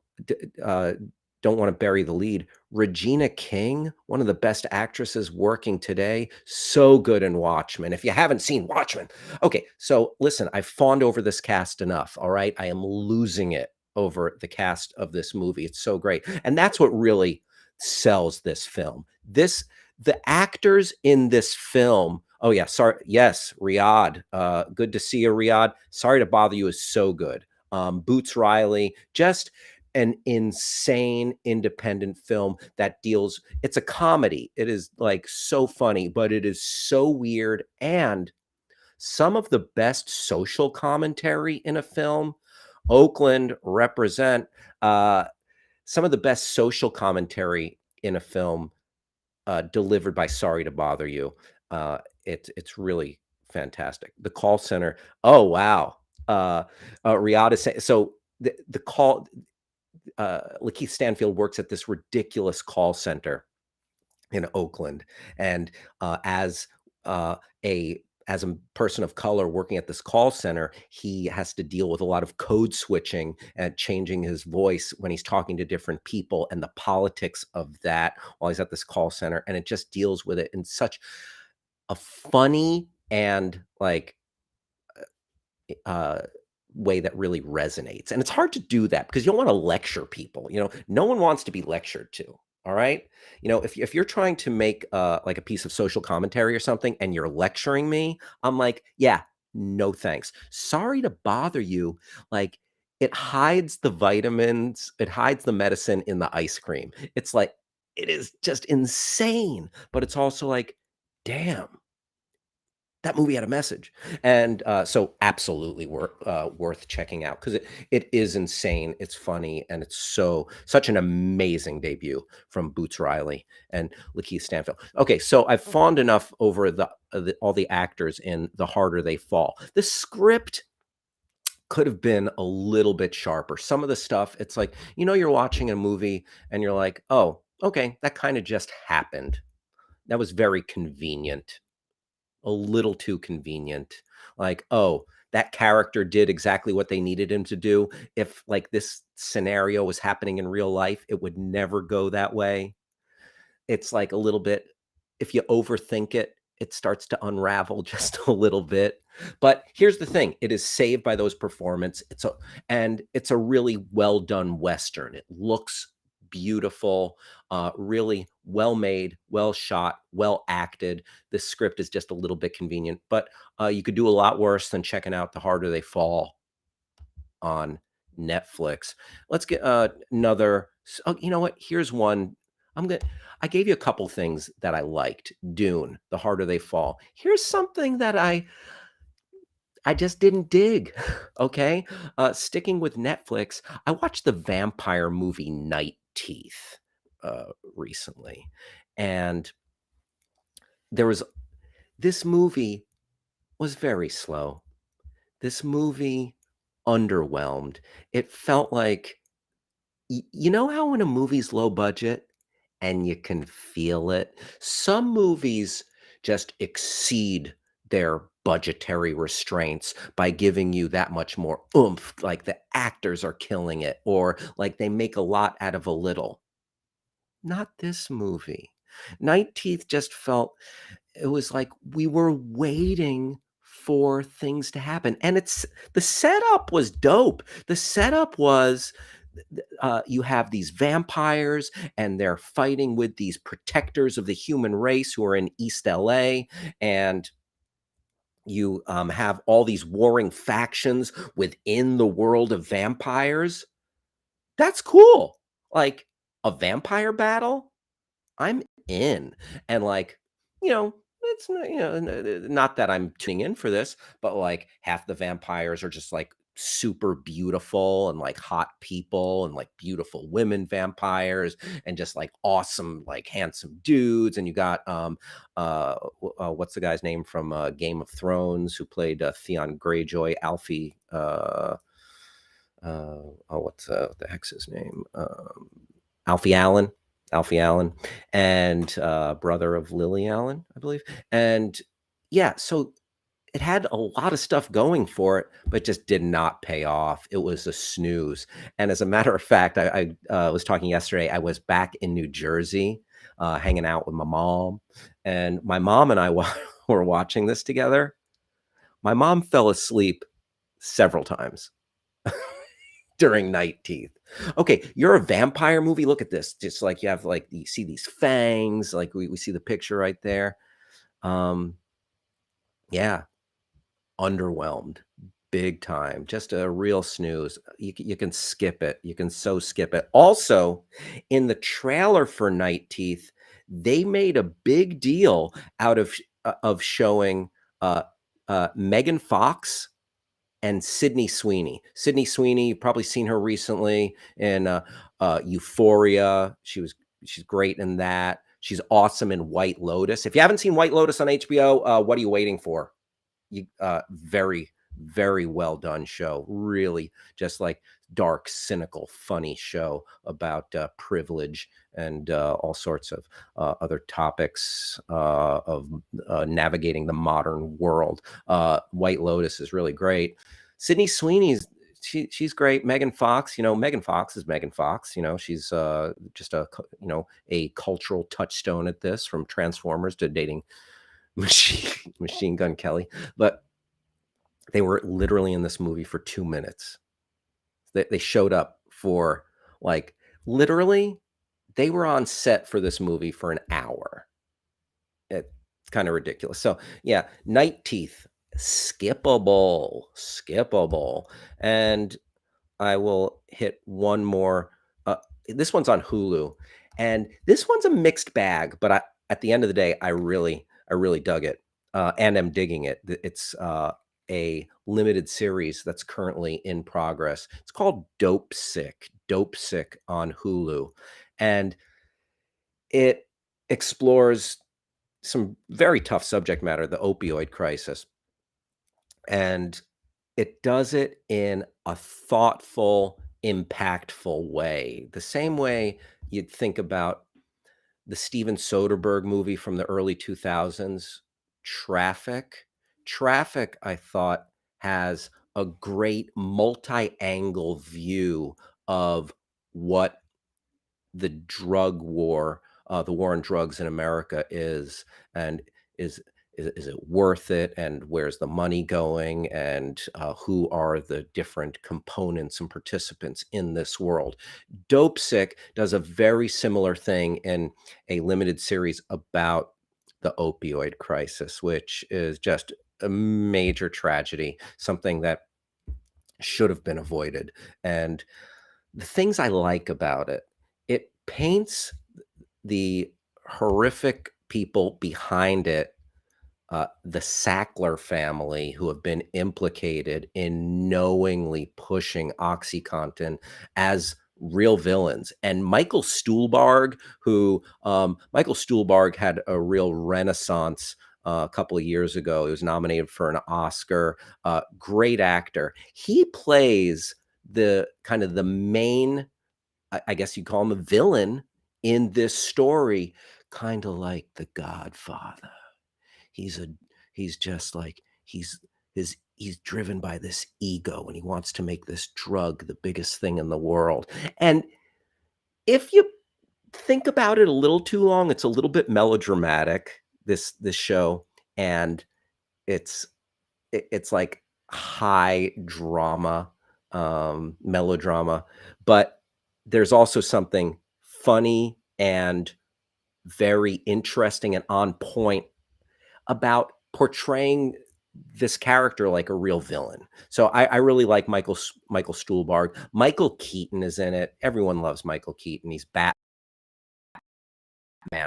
want to bury the lead. Regina King, one of the best actresses working today, so good in Watchmen. If you haven't seen Watchmen, okay. So listen, I've fawned over this cast enough. All right, I am losing it over the cast of this movie. It's so great, and that's what really sells this film. The actors in this film. Oh yeah, sorry. Yes, Riyadh. Good to see you, Riyadh. Sorry to Bother You is so good. Boots Riley, just an insane independent film that deals. It's a comedy. It is like so funny, but it is so weird, and some of the best social commentary in a film. Oakland represent. Some of the best social commentary in a film delivered by Sorry to Bother You. It's really fantastic. The call center. Oh wow. Riyadh is saying so. The call. Lakeith Stanfield works at this ridiculous call center in Oakland, and as uh, a as a person of color working at this call center, he has to deal with a lot of code switching and changing his voice when he's talking to different people and the politics of that while he's at this call center. And it just deals with it in such a funny and like uh way that really resonates. And it's hard to do that because you don't want to lecture people. No one wants to be lectured to. All right. If you're trying to make like a piece of social commentary or something and you're lecturing me, I'm like, yeah, no thanks. Sorry to bother you. Like, it hides the vitamins, it hides the medicine in the ice cream. It's like, it is just insane. But it's also like, damn, that movie had a message. And so absolutely worth checking out because it is insane. It's funny, and it's such an amazing debut from Boots Riley and Lakeith Stanfield. Okay, so I've fawned enough over all the actors in The Harder They Fall. The script could have been a little bit sharper. Some of the stuff, it's like, you're watching a movie and you're like, oh, okay, that kind of just happened. That was very convenient, a little too convenient. Like, oh, that character did exactly what they needed him to do. If like this scenario was happening in real life, it would never go that way. It's like a little bit, if you overthink it, it starts to unravel just a little bit. But here's the thing, it is saved by those performances. It's a really well done Western. It looks beautiful, really well made, well shot, well acted. The script is just a little bit convenient, but you could do a lot worse than checking out The Harder They Fall on Netflix. Let's get another. Oh, you know what? Here's one. I gave you a couple things that I liked. Dune, The Harder They Fall. Here's something that I just didn't dig. Okay, sticking with Netflix, I watched the vampire movie Night Teeth recently, and there was this movie was very slow. This movie underwhelmed. It felt like, you know how when a movie's low budget and you can feel it? Some movies just exceed their budgetary restraints by giving you that much more oomph, like the actors are killing it, or like they make a lot out of a little. Not this movie. Night Teeth just felt, it was like we were waiting for things to happen. And the setup was dope. The setup was, you have these vampires and they're fighting with these protectors of the human race who are in East LA. And you have all these warring factions within the world of vampires. That's cool. Like a vampire battle, I'm in. And like, it's not, not that I'm tuning in for this, but like half the vampires are just like super beautiful and like hot people and like beautiful women vampires and just like awesome, like handsome dudes. And you got what's the guy's name from Game of Thrones who played Theon Greyjoy, Alfie what the heck's his name? Alfie Allen. Alfie Allen, and brother of Lily Allen, I believe. And yeah, so it had a lot of stuff going for it, but just did not pay off. It was a snooze. And as a matter of fact, I was talking yesterday. I was back in New Jersey, hanging out with my mom, and my mom and I were watching this together. My mom fell asleep several times during Night Teeth. Okay, you're a vampire movie. Look at this. Just like you have like you see these fangs, like we see the picture right there. Um yeah, underwhelmed big time. Just a real snooze. You can skip it. You can so skip it. Also, in the trailer for Night Teeth, they made a big deal out of showing Megan Fox and Sydney Sweeney. Sydney Sweeney, you've probably seen her recently in Euphoria. She's great in that. She's awesome in White Lotus. If you haven't seen White Lotus on HBO, what are you waiting for? You very Very well done show. Really, just like dark, cynical, funny show about privilege and all sorts of other topics of navigating the modern world. White Lotus is really great. Sydney Sweeney's she's great. Megan Fox, Megan Fox is Megan Fox. She's just a cultural touchstone at this, from Transformers to dating Machine Gun Kelly. But they were literally in this movie for 2 minutes. They showed up for, like, literally, they were on set for this movie for an hour. It's kind of ridiculous. So yeah, Night Teeth, skippable. And I will hit one more. Uh, this one's on Hulu, and this one's a mixed bag. But at the end of the day, I really dug it, and I'm digging it. It's a limited series that's currently in progress. It's called Dope Sick. Dope Sick on Hulu, and it explores some very tough subject matter, the opioid crisis, and it does it in a thoughtful, impactful way. The same way you'd think about the Steven Soderbergh movie from the early 2000s, Traffic. Traffic, I thought, has a great multi-angle view of what the drug war, the war on drugs in America is, and is is it worth it, and where's the money going, and who are the different components and participants in this world. Dope Sick does a very similar thing in a limited series about the opioid crisis, which is just a major tragedy, something that should have been avoided. And the things I like about it, it paints the horrific people behind it, the Sackler family, who have been implicated in knowingly pushing OxyContin, as real villains. And Michael Stuhlbarg, who Michael Stuhlbarg had a real renaissance a couple of years ago. He was nominated for an Oscar. Great actor. He plays the kind of the main, I guess you call him a villain in this story, kind of like The Godfather. He's a he's just like he's driven by this ego, and he wants to make this drug the biggest thing in the world. And if you think about it a little too long, it's a little bit melodramatic, this show, and it's it's like high drama, melodrama, but there's also something funny and very interesting and on point about portraying this character like a real villain. So I really like Michael Stuhlbarg. Michael Keaton is in it. Everyone loves Michael Keaton. He's Batman,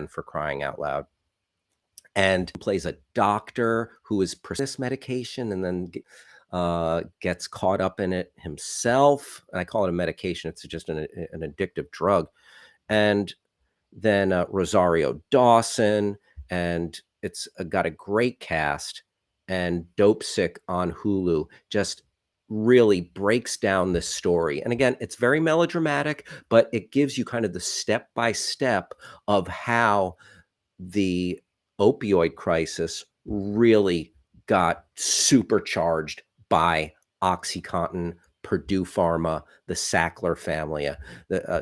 for crying out loud. And plays a doctor who is this medication, and then gets caught up in it himself. And I call it a medication. It's just an addictive drug. And then Rosario Dawson, and it's got a great cast. And Dope Sick on Hulu just really breaks down this story. And again, it's very melodramatic, but it gives you kind of the step by step of how the opioid crisis really got supercharged by OxyContin, Purdue Pharma, the Sackler family.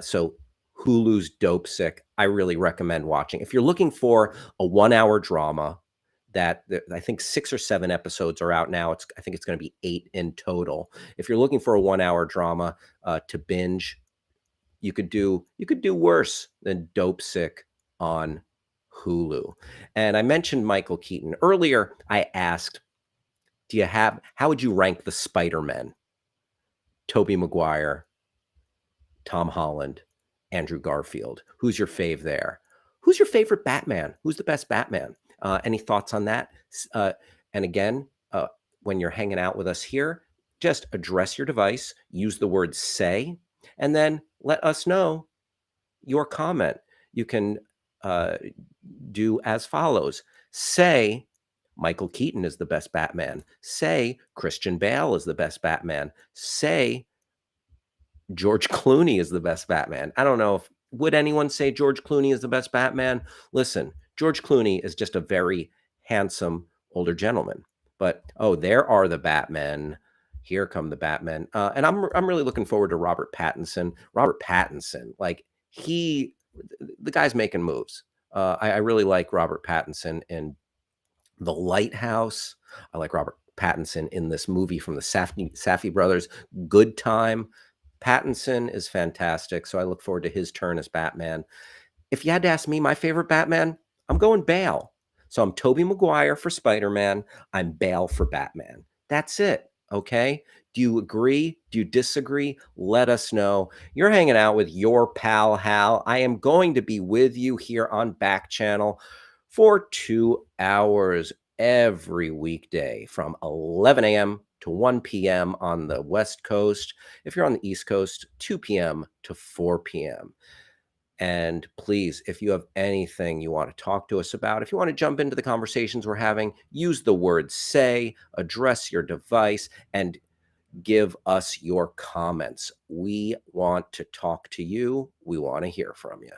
So Hulu's Dope Sick, I really recommend watching. If you're looking for a 1 hour drama, that I think 6 or 7 episodes are out now. I think it's going to be 8 in total. If you're looking for a 1 hour drama to binge, you could do worse than Dope Sick on Hulu. And I mentioned Michael Keaton earlier. I asked, how would you rank the Spider-Men? Toby Mcguire, Tom Holland, Andrew Garfield. Who's your fave there? Who's your favorite Batman? Who's the best Batman? Any thoughts on that? And again, when you're hanging out with us here, just address your device, use the word say, and then let us know your comment. You can do as follows. Say, Michael Keaton is the best Batman. Say Christian Bale is the best Batman. Say George Clooney is the best Batman. I don't know if would anyone say George Clooney is the best Batman? Listen, George Clooney is just a very handsome older gentleman. But oh, there are the Batmen. Here come the Batmen. And I'm really looking forward to Robert Pattinson. Robert Pattinson, like the guy's making moves. I really like Robert Pattinson in The Lighthouse. I like Robert Pattinson in this movie from the Safdie brothers, Good Time. Pattinson is fantastic, so I look forward to his turn as Batman. If you had to ask me my favorite Batman, I'm going Bale. So I'm Toby Mcguire for Spider-Man. I'm Bale for Batman. That's it. Okay. Do you agree? Do you disagree? Let us know. You're hanging out with your pal Hal. I am going to be with you here on Backchannel for 2 hours every weekday from 11 a.m. to 1 p.m. on the West Coast. If you're on the East Coast, 2 p.m. to 4 p.m. And please, if you have anything you want to talk to us about, if you want to jump into the conversations we're having, use the word say, address your device, and give us your comments. We want to talk to you. We want to hear from you.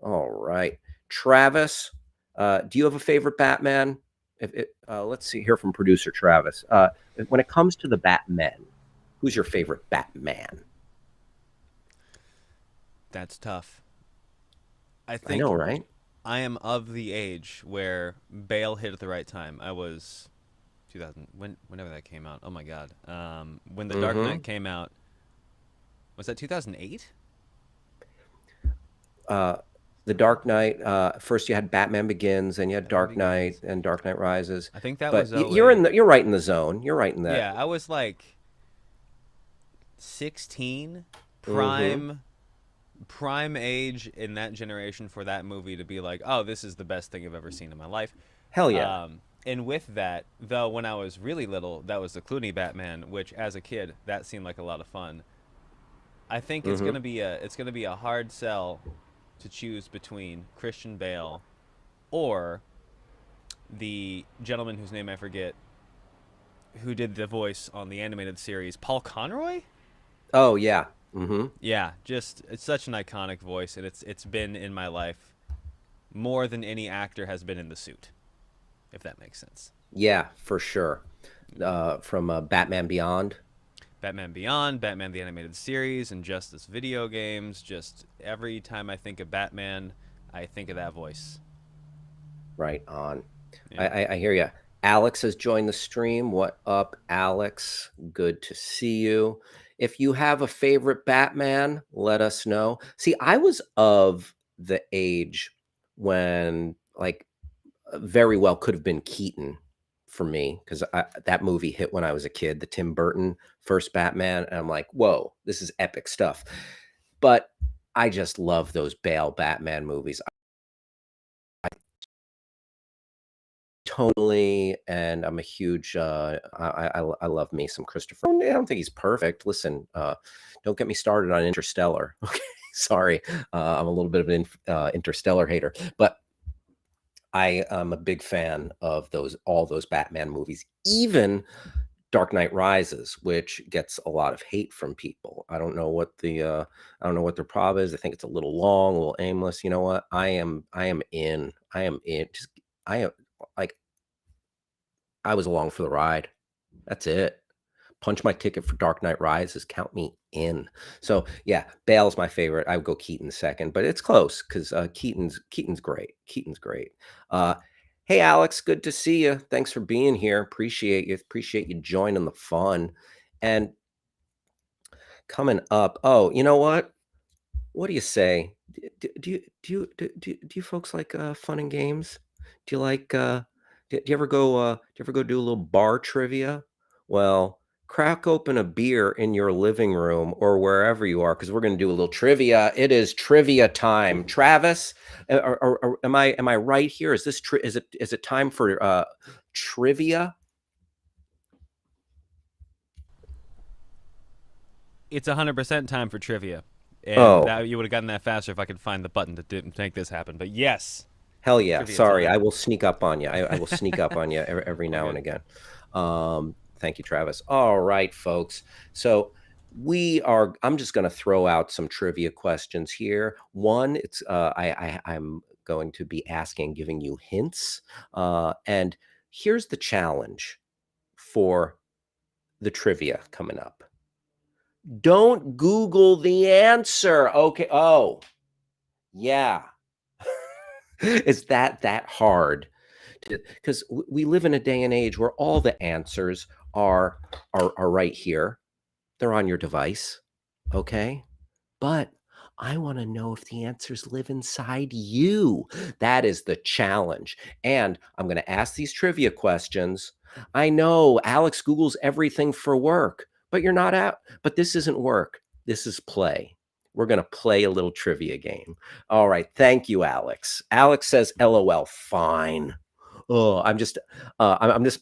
All right. Travis, do you have a favorite Batman? Let's see here from producer Travis. When it comes to the Batmen, who's your favorite Batman? That's tough. I I know, think right? I am of the age where Bale hit at the right time. I was 2000 whenever that came out. Oh my god. When The Dark Mm-hmm. Knight came out, was that 2008? uh, the Dark Knight. First, you had Batman Begins, and you had Batman Dark Knight Begins. and Dark Knight Rises. I think that But was you're in 08. the you're right in the zone. You're right in that. Yeah, I was like 16, Mm-hmm. prime age in that generation for that movie to be like, "Oh, this is the best thing I've ever seen in my life." Hell yeah. And with that, though, when I was really little, that was the Clooney Batman, which as a kid, that seemed like a lot of fun. I think it's Mm-hmm. gonna be a hard sell to choose between Christian Bale or the gentleman whose name I forget, who did the voice on the animated series, Paul Conroy. Oh yeah. Mm-hmm. Yeah, just it's such an iconic voice, and it's been in my life more than any actor has been in the suit, if that makes sense. Yeah, for sure. From Batman Beyond. Batman Beyond, Batman the Animated Series, and Justice video games. Just every time I think of Batman, I think of that voice. Right on. Yeah. I hear you. Alex has joined the stream. What up, Alex? Good to see you. If you have a favorite Batman, let us know. See, I was of the age when, like, very well could have been Keaton for me because that movie hit when I was a kid, the Tim Burton first Batman, and I'm like, whoa, this is epic stuff. But I just love those Bale Batman movies. Tonally, and I'm a huge I love me some Christopher. I don't think he's perfect. Listen, don't get me started on Interstellar. Okay, sorry, I'm a little bit of an Interstellar hater, but I am a big fan of all those Batman movies, even Dark Knight Rises, which gets a lot of hate from people. I don't know what their problem is. I think it's a little long, a little aimless. You know what? I am in. I am in. Just I am like I was along for the ride. That's it. Punch my ticket for Dark Knight Rises. Count me in. So yeah, Bale's my favorite. I would go Keaton second, but it's close because Keaton's great. Keaton's great. Uh, hey Alex, good to see you. Thanks for being here. Appreciate you. Appreciate you joining the fun. And coming up, oh, you know what? What do you say? Do you folks like fun and games? Do you like do you ever go do a little bar trivia? Well, crack open a beer in your living room or wherever you are because we're going to do a little trivia. It is trivia time. Travis, am I right here? Is this is it time for trivia? It's 100% time for trivia, and Oh, that you would have gotten that faster if I could find the button to make this happen. But yes. Hell yeah. Trivia Sorry, I time. will sneak up on you. I will sneak up on you every All now and good. again. Thank you, Travis. All right, folks. So I'm just going to throw out some trivia questions here. One, I'm going to be asking, giving you hints. And here's the challenge for the trivia coming up. Don't Google the answer. Okay. Oh, yeah. Is that hard? Because we live in a day and age where all the answers are right here. They're on your device. Okay. But I want to know if the answers live inside you. That is the challenge. And I'm going to ask these trivia questions. I know Alex Googles everything for work, but you're not out. But this isn't work. This is play. We're going to play a little trivia game. All right. Thank you, Alex. Alex says, LOL, fine. Oh, I'm just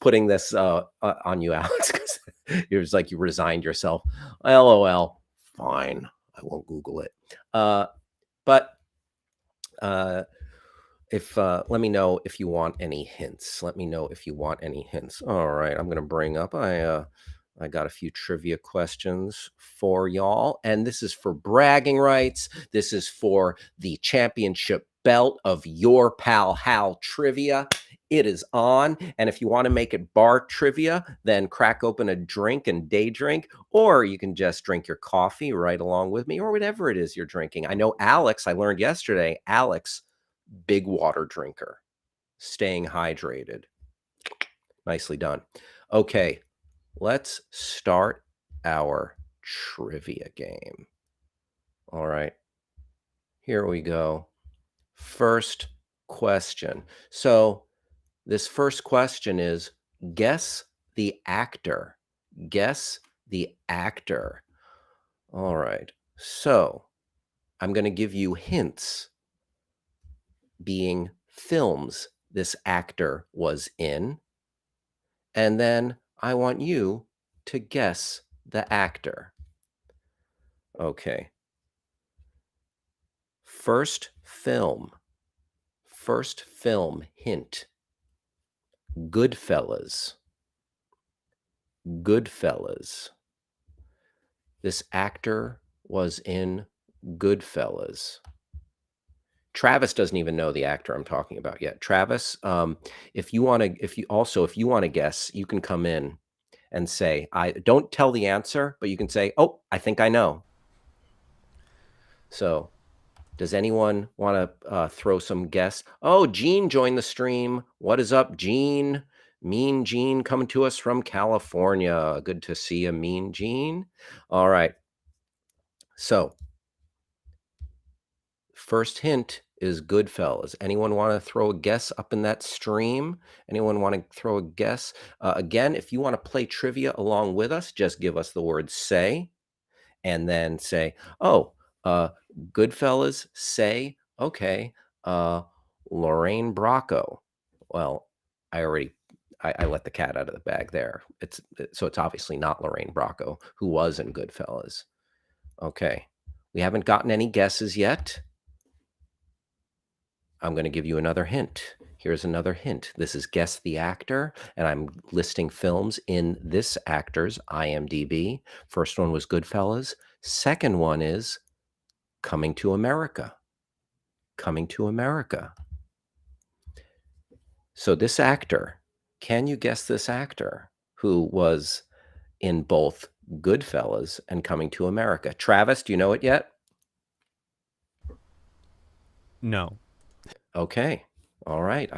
putting this on you, Alex, because it's like you resigned yourself. LOL, fine. I won't Google it. But if let me know if you want any hints. Let me know if you want any hints. All right, I'm gonna bring up. I got a few trivia questions for y'all, and this is for bragging rights. This is for the championship belt of your pal Hal trivia. It is on, and if you want to make it bar trivia, then crack open a drink and day drink, or you can just drink your coffee right along with me, or whatever it is you're drinking. I know Alex. I learned yesterday. Alex, big water drinker, staying hydrated. Nicely done. Okay, let's start our trivia game. All right, here we go. First question. So, this first question is guess the actor. Guess the actor. All right, so I'm going to give you hints being films this actor was in. And then I want you to guess the actor. Okay. First film. First film hint. Goodfellas. Goodfellas. This actor was in Goodfellas. Travis doesn't even know the actor I'm talking about yet. Travis, if you want to, if you want to guess, you can come in and say, I don't tell the answer, but you can say, oh, I think I know. So does anyone want to throw some guess? Oh, Gene joined the stream. What is up, Gene? Mean Gene coming to us from California. Good to see you, Mean Gene. All right. So first hint is Goodfellas. Anyone want to throw a guess up in that stream? Anyone want to throw a guess? Again, if you want to play trivia along with us, just give us the word say and then say, oh, Goodfellas, say, okay, Lorraine Bracco. Well, I let the cat out of the bag there. So it's obviously not Lorraine Bracco, who was in Goodfellas. Okay, we haven't gotten any guesses yet. I'm going to give you another hint. Here's another hint. This is Guess the Actor, and I'm listing films in this actor's IMDb. First one was Goodfellas. Second one is Coming to America. Coming to America. So this actor, can you guess this actor who was in both Goodfellas and Coming to America? Travis, do you know it yet? No. Okay. All right.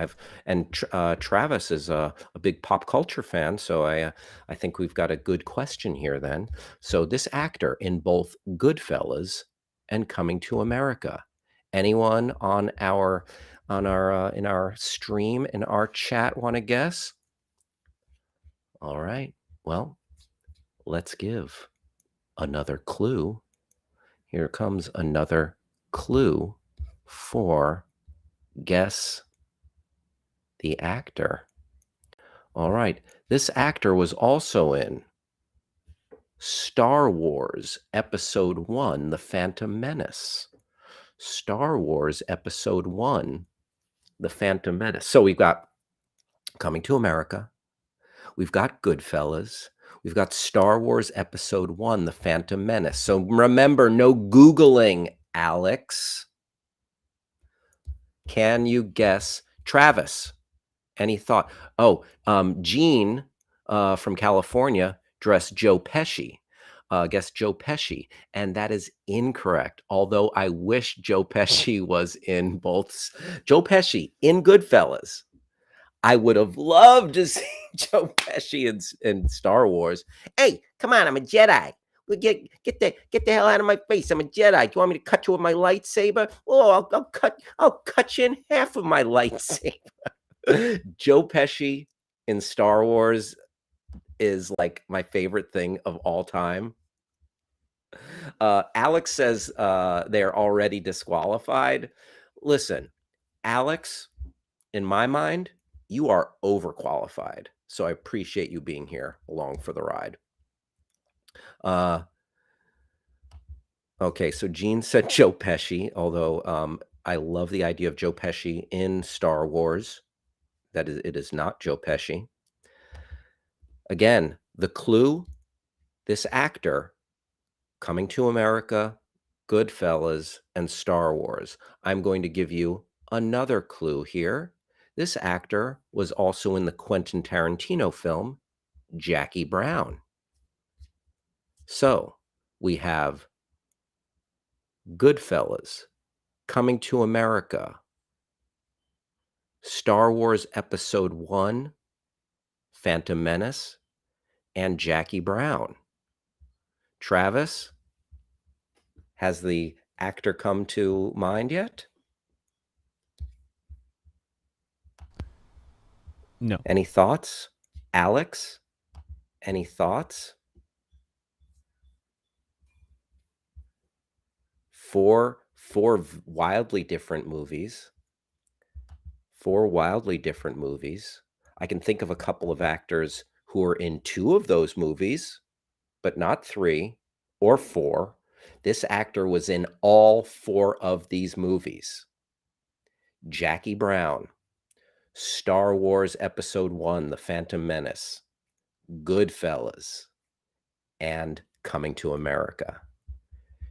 Travis is a big pop culture fan, so I think we've got a good question here then. So this actor in both Goodfellas and Coming to America. Anyone on our in our stream in our chat want to guess? All right. Well, let's give another clue. Here comes another clue for guess the actor. All right. This actor was also in Star Wars Episode 1, The Phantom Menace. Star Wars Episode 1, The Phantom Menace. So we've got Coming to America. We've got Goodfellas. We've got Star Wars Episode 1, The Phantom Menace. So remember, no Googling, Alex. Can you guess? Travis, any thought? Oh, Gene from California dressed Joe Pesci. Guess Joe Pesci. And that is incorrect. Although I wish Joe Pesci was in both. Joe Pesci in Goodfellas. I would have loved to see Joe Pesci in Star Wars. Hey, come on, I'm a Jedi. Well, get the hell out of my face. I'm a Jedi. Do you want me to cut you with my lightsaber? Oh, I'll cut you in half with my lightsaber. Joe Pesci in Star Wars is like my favorite thing of all time. Alex says they're already disqualified. Listen, Alex, in my mind, you are overqualified. So I appreciate you being here along for the ride. Okay, so Gene said Joe Pesci, although I love the idea of Joe Pesci in Star Wars. That is, it is not Joe Pesci. Again, the clue, this actor, Coming to America, Goodfellas, and Star Wars. I'm going to give you another clue here. This actor was also in the Quentin Tarantino film, Jackie Brown. So we have Goodfellas, Coming to America, Star Wars Episode 1, Phantom Menace, and Jackie Brown. Travis, has the actor come to mind yet? No. Any thoughts? Alex, any thoughts? Four wildly different movies. Four wildly different movies. I can think of a couple of actors who are in two of those movies, but not three or four. This actor was in all four of these movies. Jackie Brown, Star Wars Episode 1, The Phantom Menace, Goodfellas, and Coming to America.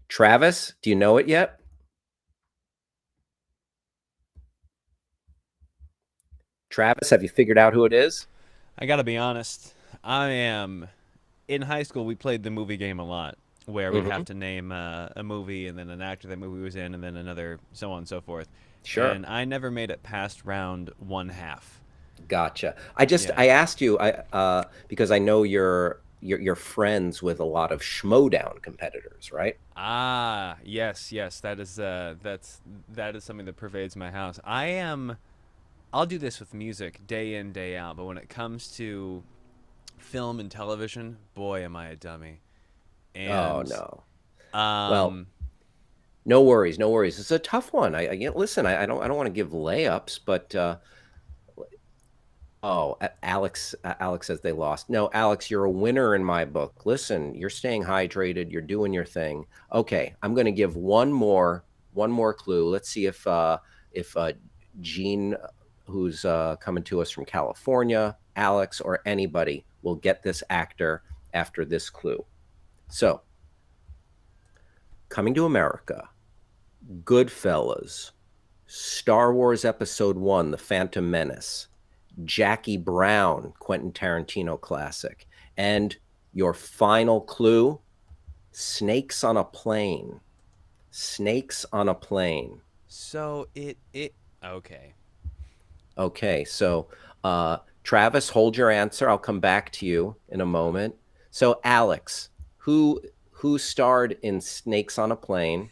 Travis, do you know it yet? Travis, have you figured out who it is? I gotta be honest. I am. In high school, we played the movie game a lot, where we'd have to name a movie and then an actor that movie was in, and then another, so on and so forth. Sure. And I never made it past round 1/2. Gotcha. Yeah. I asked you because I know you're friends with a lot of Schmodown competitors, right? Ah, yes, yes. That is that is something that pervades my house. I'll do this with music day in, day out, but when it comes to film and television, boy, am I a dummy. Oh And no. Well, um, no worries, no worries. It's a tough one. Listen. I don't want to give layups, but oh, Alex says they lost. No, Alex, you're a winner in my book. Listen, you're staying hydrated. You're doing your thing. Okay, I'm going to give one more clue. Let's see if Gene, who's coming to us from California, Alex, or anybody will get this actor after this clue. So, Coming to America, Goodfellas, Star Wars Episode 1, The Phantom Menace, Jackie Brown, Quentin Tarantino classic. And your final clue, Snakes on a Plane. Snakes on a Plane. so it okay. Okay, so Travis, hold your answer. I'll come back to you in a moment. So Alex, who starred in Snakes on a Plane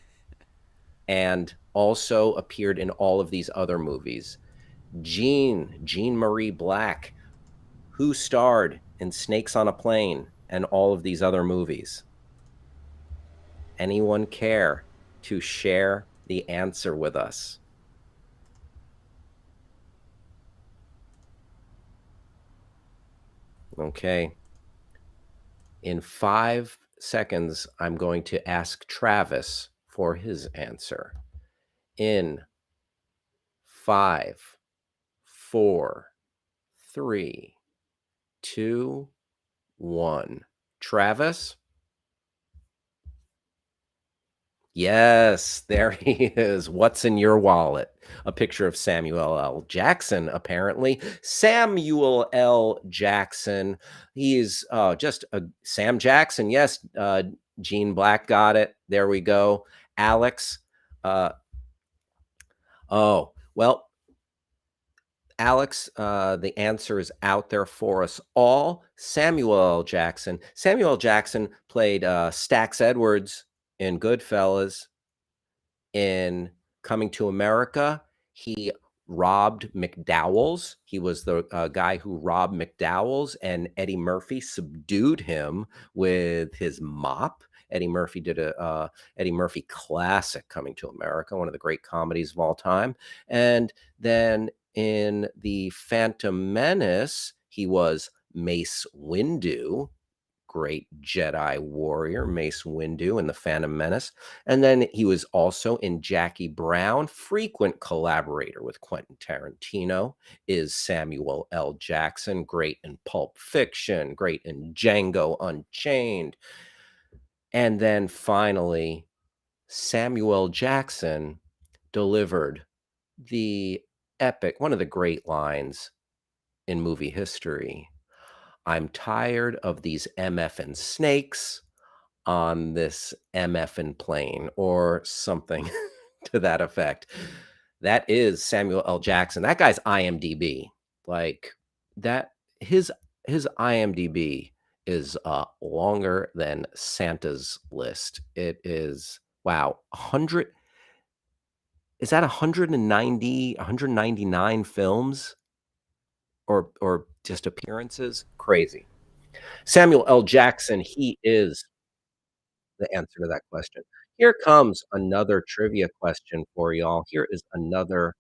and also appeared in all of these other movies? Jean Marie Black, who starred in Snakes on a Plane and all of these other movies? Anyone care to share the answer with us? Okay. In 5 seconds, I'm going to ask Travis for his answer. In 5, 4, 3, 2, 1. Travis? Yes, there he is. What's in your wallet? A picture of Samuel L. Jackson, apparently. Samuel L. Jackson. He is just a Sam Jackson. Yes, Gene Black got it. There we go. Alex. Uh, well, Alex, the answer is out there for us all. Samuel L. Jackson. Samuel L. Jackson played Stax Edwards in Goodfellas. In Coming to America, he robbed McDowell's. He was the guy who robbed McDowell's, and Eddie Murphy subdued him with his mop. Eddie Murphy did a Eddie Murphy classic, Coming to America, one of the great comedies of all time. And then in the Phantom Menace, he was Mace Windu, great Jedi warrior, Mace Windu in The Phantom Menace. And then he was also in Jackie Brown, frequent collaborator with Quentin Tarantino, is Samuel L. Jackson, great in Pulp Fiction, great in Django Unchained. And then finally, Samuel Jackson delivered the epic, one of the great lines in movie history. I'm tired of these MFing snakes on this MFing plane, or something to that effect. That is Samuel L. Jackson. That guy's IMDb. Like that his IMDb is longer than Santa's list. It is wow, 100, is that 190, 199 films or just appearances? Crazy. Samuel L. Jackson, he is the answer to that question. Here comes another trivia question for y'all. Here is another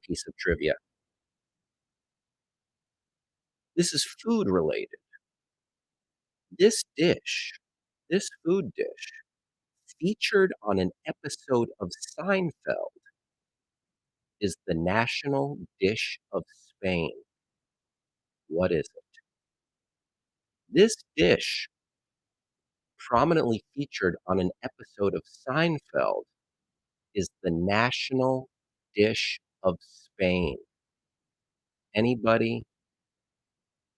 piece of trivia. This is food related. This dish, this food dish, featured on an episode of Seinfeld, is the national dish of Spain. What is it? This dish, prominently featured on an episode of Seinfeld, is the national dish of Spain. Anybody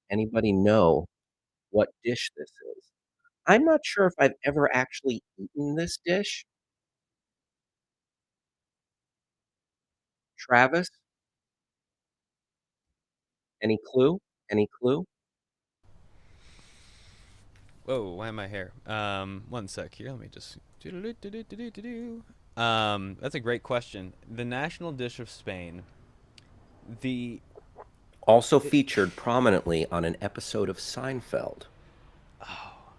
anybody know what dish this is? I'm not sure if I've ever actually eaten this dish. Travis, any clue? Any clue? Whoa, why am I here? One sec here. Let me just. That's a great question. The national dish of Spain. The Also it, featured prominently on an episode of Seinfeld.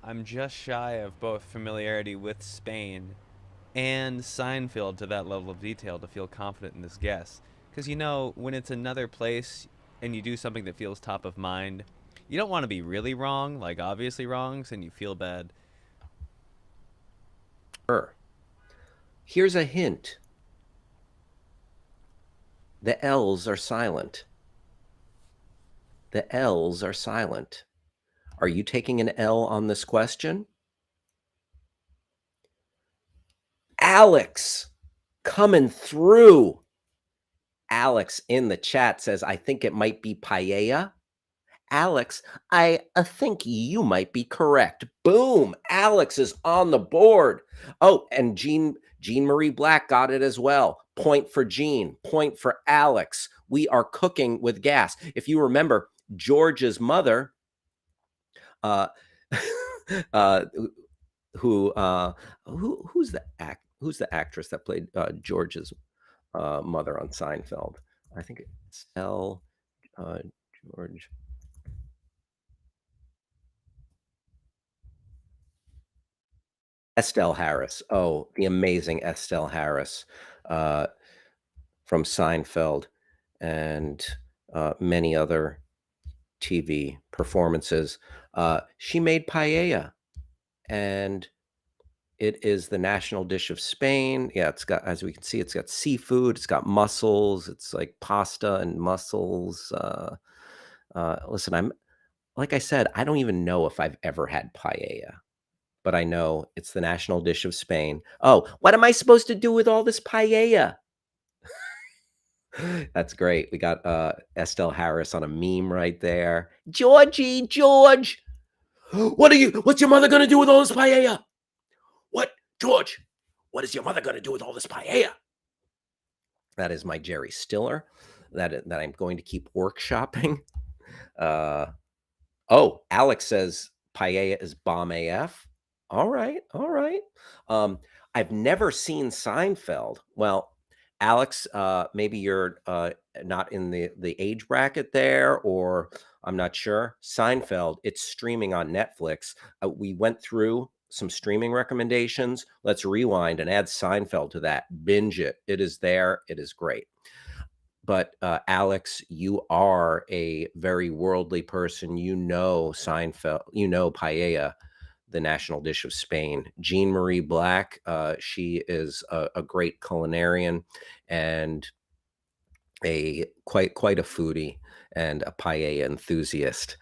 I'm just shy of both familiarity with Spain and Seinfeld to that level of detail to feel confident in this guess. Because when it's another place and you do something that feels top of mind, you don't want to be really wrong, like obviously wrong, and you feel bad. Here's a hint. The L's are silent. The L's are silent. Are you taking an L on this question? Alex, coming through. Alex in the chat says, I think it might be paella. Alex, I think you might be correct. Boom! Alex is on the board. Oh, and Jean Marie Black got it as well. Point for Jean, point for Alex. We are cooking with gas. If you remember, George's mother, uh, uh, who's the actress that played George's mother on Seinfeld? I think it's uh, George. Estelle Harris. Oh, the amazing Estelle Harris uh, from Seinfeld and many other TV performances. She made paella, and It is the national dish of Spain. Yeah, it's got, as we can see, it's got seafood, it's got mussels, it's like pasta and mussels. Listen, I'm like I said, I don't even know if I've ever had paella, but I know it's the national dish of Spain. Oh, what am I supposed to do with all this paella? That's great. We got Estelle Harris on a meme right there. Georgie, George, what's your mother gonna do with all this paella? What, George? What is your mother gonna do with all this paella? That is my Jerry Stiller that I'm going to keep workshopping. Uh, oh, Alex says paella is bomb AF. All right, all right. I've never seen Seinfeld. Well, Alex, maybe you're not in the age bracket there, or I'm not sure. Seinfeld, it's streaming on Netflix. We went through some streaming recommendations. Let's rewind and add Seinfeld to that. Binge it. It is there. It is great. But Alex, you are a very worldly person. You know Seinfeld. You know paella, the national dish of Spain. Jean Marie Black, she is a great culinarian and quite a foodie and a paella enthusiast.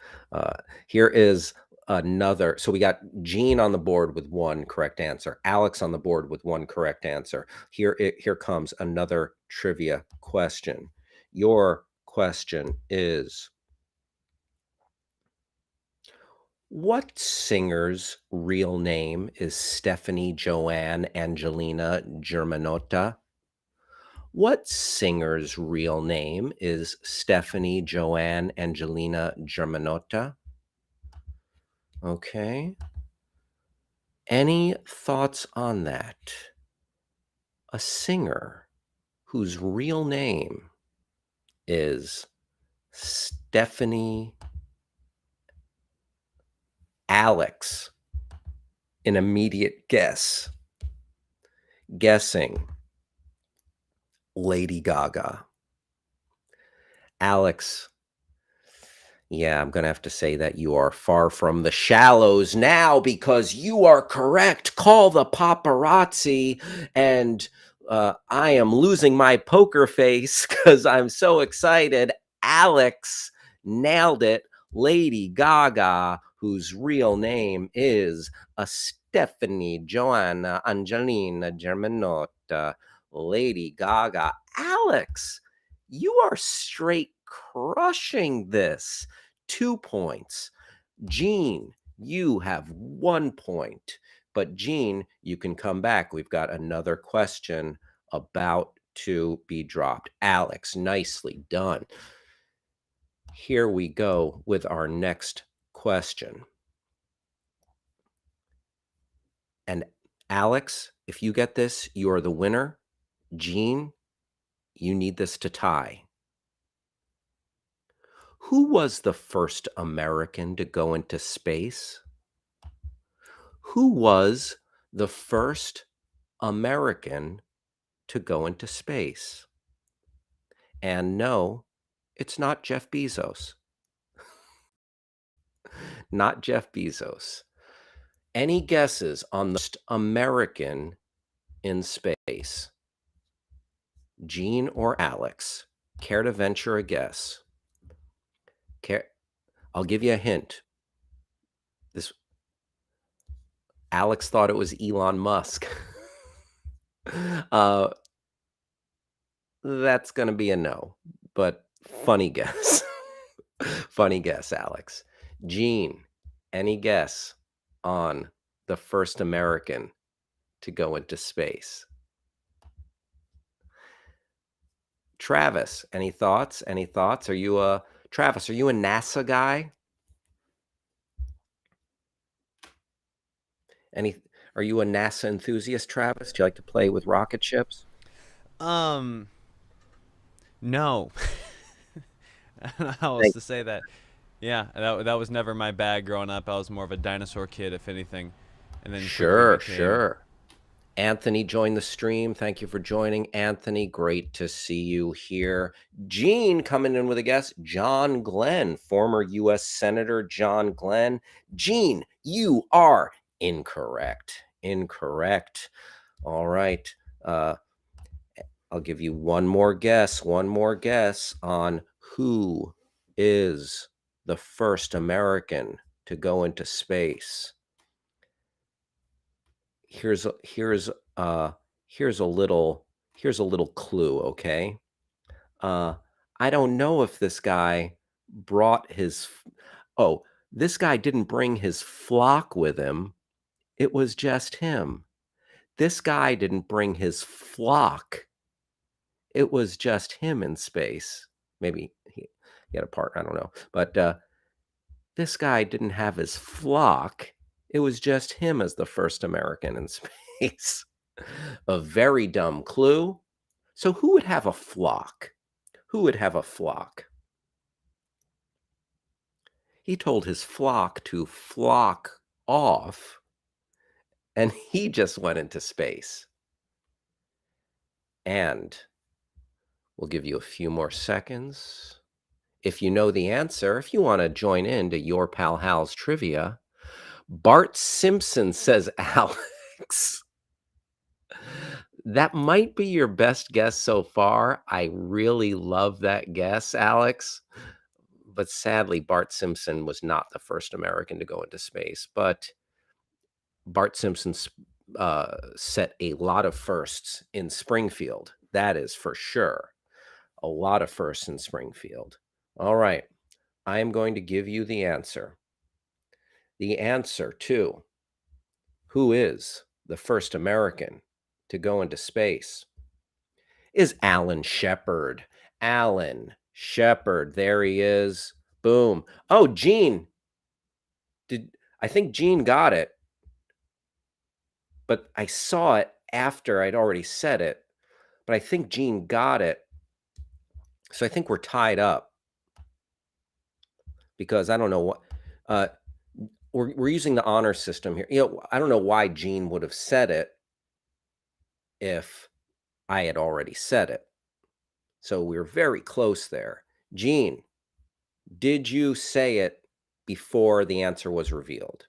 Here is another. So we got Jean on the board with one correct answer. Alex on the board with one correct answer. Here comes another trivia question. Your question is: what singer's real name is Stephanie Joanne Angelina Germanotta? What singer's real name is Stephanie Joanne Angelina Germanotta? Okay. Any thoughts on that? A singer whose real name is Stephanie Alex. An immediate guess. Guessing Lady Gaga. Alex, yeah, I'm going to have to say that you are far from the shallows now because you are correct. Call the paparazzi. And I am losing my poker face because I'm so excited. Alex nailed it. Lady Gaga, whose real name is Stephanie Joanna Angelina Germanotta. Lady Gaga. Alex, you are straight crushing this. 2 points. Gene, you have 1 point. But Gene, you can come back. We've got another question about to be dropped. Alex, nicely done. Here we go with our next question. And Alex, if you get this, you are the winner. Gene, you need this to tie. Who was the first American to go into space? Who was the first American to go into space? And no, it's not Jeff Bezos. Not Jeff Bezos. Any guesses on the first American in space? Gene or Alex? Care to venture a guess? I'll give you a hint. Alex thought it was Elon Musk. That's going to be a no, but funny guess. Funny guess, Alex. Gene, any guess on the first American to go into space? Travis, any thoughts? Any thoughts? Travis, are you a NASA guy? Are you a NASA enthusiast, Travis? Do you like to play with rocket ships? No. I don't know how else to say that. Yeah, that was never my bag growing up. I was more of a dinosaur kid, if anything, and then Sure, became... sure. Anthony joined the stream. Thank you for joining, Anthony. Great to see you here. Gene coming in with a guess. John Glenn, former U.S. Senator John Glenn. Gene, you are incorrect. Incorrect. All right. I'll give you one more guess on who is the first American to go into space. Here's a little clue, okay? I don't know if this guy brought his this guy didn't bring his flock with him. It was just him. This guy didn't bring his flock. It was just him in space. Maybe he had a partner, I don't know. But this guy didn't have his flock. It was just him as the first American in space. A very dumb clue. So who would have a flock? Who would have a flock? He told his flock to flock off, and he just went into space. And we'll give you a few more seconds. If you know the answer, if you want to join in to Your Pal Hal's trivia, Bart Simpson says Alex. That might be your best guess so far. I really love that guess, Alex. But sadly, Bart Simpson was not the first American to go into space. But Bart Simpson set a lot of firsts in Springfield. That is for sure. A lot of firsts in Springfield. All right. I am going to give you the answer. The answer to who is the first American to go into space is Alan Shepard. Alan Shepard. There he is. Boom. Oh, Gene. I think Gene got it. But I saw it after I'd already said it. But I think Gene got it. So I think we're tied up. Because I don't know what we're using the honor system here. I don't know why Gene would have said it if I had already said it. So we're very close there. Gene, did you say it before the answer was revealed?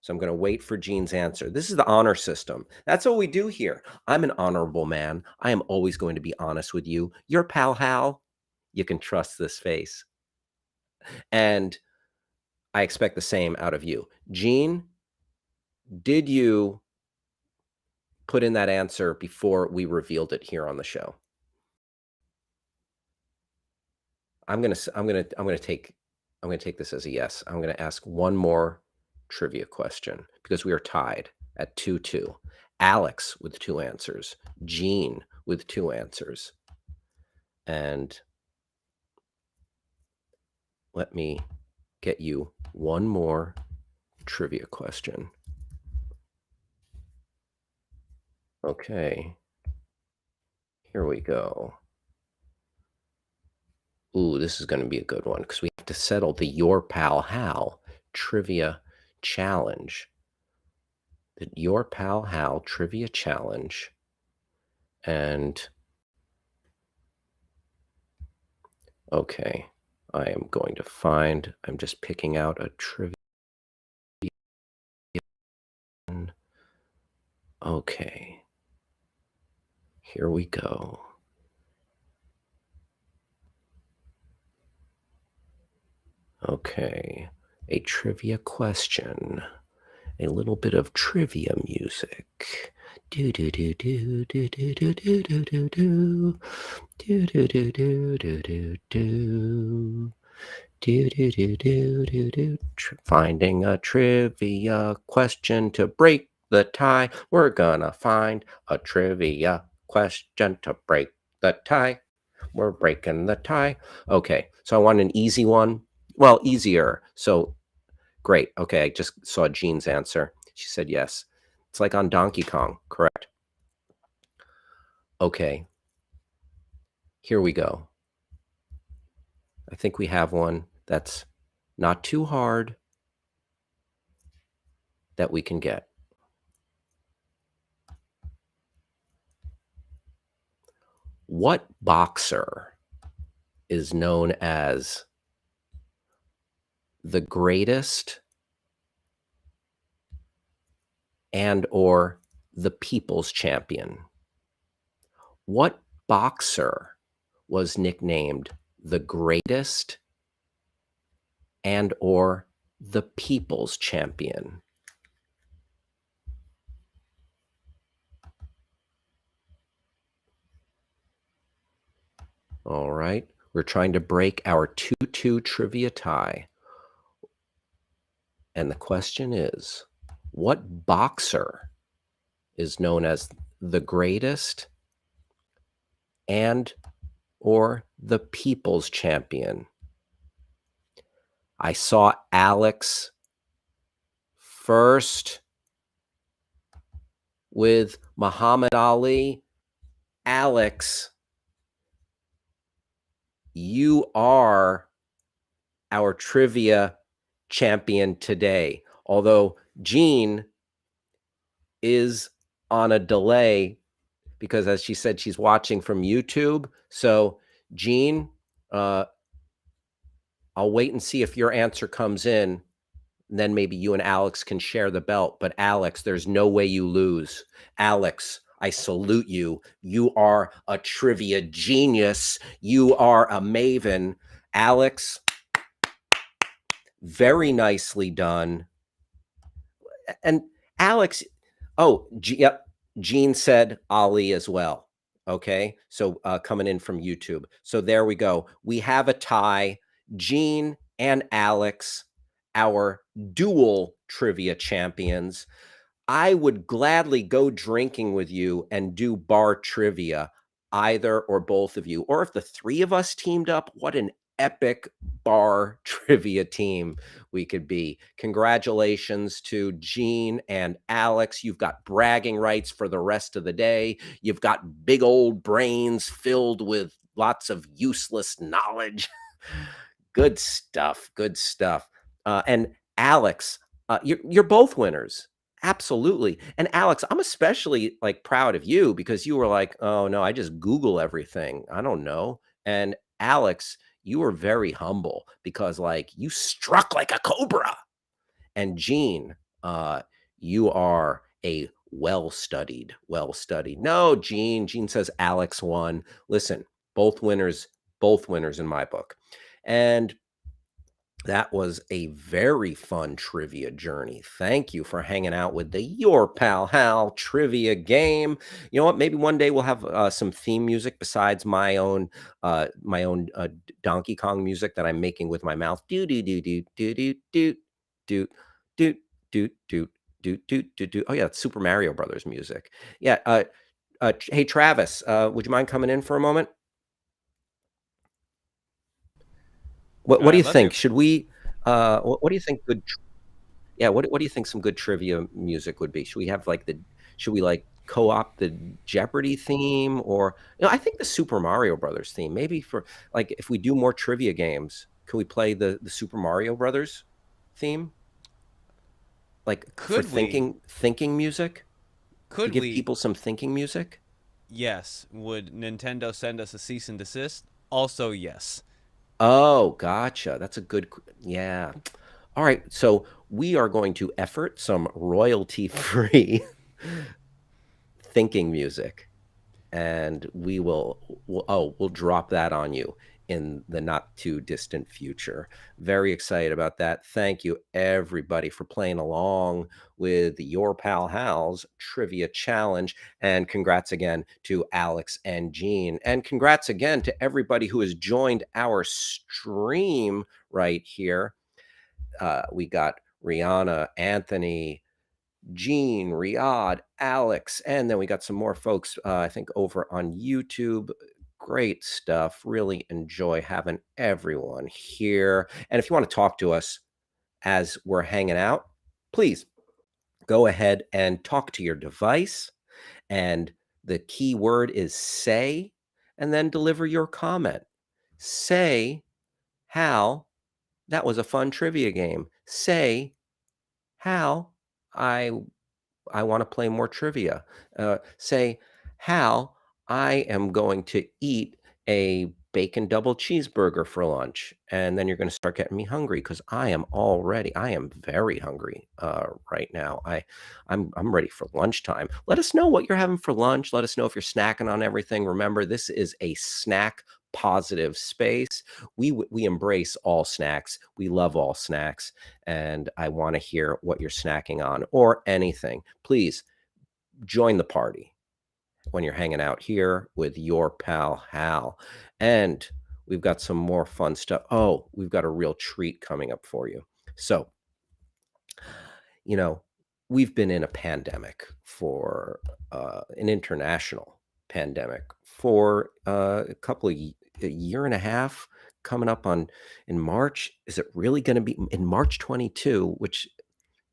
So I'm going to wait for Gene's answer. This is the honor system. That's what we do here. I'm an honorable man. I am always going to be honest with you. Your pal Hal, you can trust this face. And I expect the same out of you. Gene, did you put in that answer before we revealed it here on the show? I'm going to take this as a yes. I'm going to ask one more trivia question because we are tied at 2-2. Alex with 2 answers, Gene with 2 answers. And let me get you one more trivia question. Okay. Here we go. Ooh, this is going to be a good one because we have to settle the Your Pal Hal trivia challenge. The Your Pal Hal trivia challenge. And okay, I am going to find, I'm just picking out a trivia. Okay, here we go. Okay, a trivia question. A little bit of trivia music. Do do do do do do do do do do do do do do do do do do. Do, do, do, do, do, do. Finding a trivia question to break the tie. We're gonna find a trivia question to break the tie. We're breaking the tie. Okay, so I want an easy one. Well, easier. So great. Okay, I just saw Jean's answer. She said yes. It's like on Donkey Kong, correct? Okay, here we go. I think we have one that's not too hard that we can get. What boxer is known as the greatest and or the people's champion? What boxer was nicknamed the greatest and or the people's champion? All right. We're trying to break our 2-2 trivia tie. And the question is, what boxer is known as the greatest and or the people's champion? I saw Alex first with Muhammad Ali. Alex, you are our trivia champion today. Although Jean is on a delay because, as she said, she's watching from YouTube. So, Jean, uh, I'll wait and see if your answer comes in. And then maybe you and Alex can share the belt. But Alex, there's no way you lose. Alex, I salute you. You are a trivia genius. You are a maven. Alex, very nicely done. And Alex, yep, Gene said Ali as well. Okay, so coming in from YouTube. So there we go. We have a tie. Gene and Alex, our dual trivia champions. I would gladly go drinking with you and do bar trivia, either or both of you. Or if the three of us teamed up, what an epic bar trivia team we could be. Congratulations to Gene and Alex. You've got bragging rights for the rest of the day. You've got big old brains filled with lots of useless knowledge. Good stuff. Good stuff. And Alex, you're both winners. Absolutely. And Alex, I'm especially like proud of you because you were like, "Oh no, I just Google everything. I don't know." And Alex, you were very humble because like you struck like a cobra. And Gene, uh, you are a well studied. No, Gene says Alex won. Listen, both winners in my book. And that was a very fun trivia journey. Thank you for hanging out with the Your Pal Hal trivia game. You know what? Maybe one day we'll have some theme music besides my own Donkey Kong music that I'm making with my mouth. Do do do do do do do do do do do do do do do. Oh yeah, it's Super Mario Brothers music. Yeah. Hey Travis, would you mind coming in for a moment? What do I'd you love to. think? Should we? What do you think? Yeah, what do you think some good trivia music would be? Should we like co-opt the Jeopardy theme or I think the Super Mario Brothers theme. Maybe for like if we do more trivia games, can we play the Super Mario Brothers theme? Like for Could we? thinking music to Could give we? people some thinking music? Yes. Would Nintendo send us a cease and desist? Also, yes. Oh, gotcha. That's a yeah. All right, so we are going to effort some royalty-free thinking music. And we'll drop that on you in the not too distant future. Very excited about that. Thank you everybody for playing along with Your Pal Hal's trivia challenge, and congrats again to Alex and Jean, and congrats again to everybody who has joined our stream right here. We got Rihanna, Anthony, Gene, Riyadh, Alex, and then we got some more folks, I think, over on YouTube. Great stuff. Really enjoy having everyone here. And if you want to talk to us as we're hanging out, please go ahead and talk to your device. And the key word is say, and then deliver your comment. Say, Hal, that was a fun trivia game. Say, Hal, I I want to play more trivia. Say, Hal, I am going to eat a bacon double cheeseburger for lunch, and then you're gonna start getting me hungry because I am very hungry, right now. I'm ready for lunchtime. Let us know what you're having for lunch. Let us know if you're snacking on everything. Remember, this is a snack positive space. We embrace all snacks. We love all snacks, and I wanna hear what you're snacking on or anything. Please join the party when you're hanging out here with your pal Hal. And we've got some more fun stuff. Oh, we've got a real treat coming up for you. So, you know, we've been in a pandemic for an international pandemic for a year and a half coming up on in March. Is it really going to be in March 22, which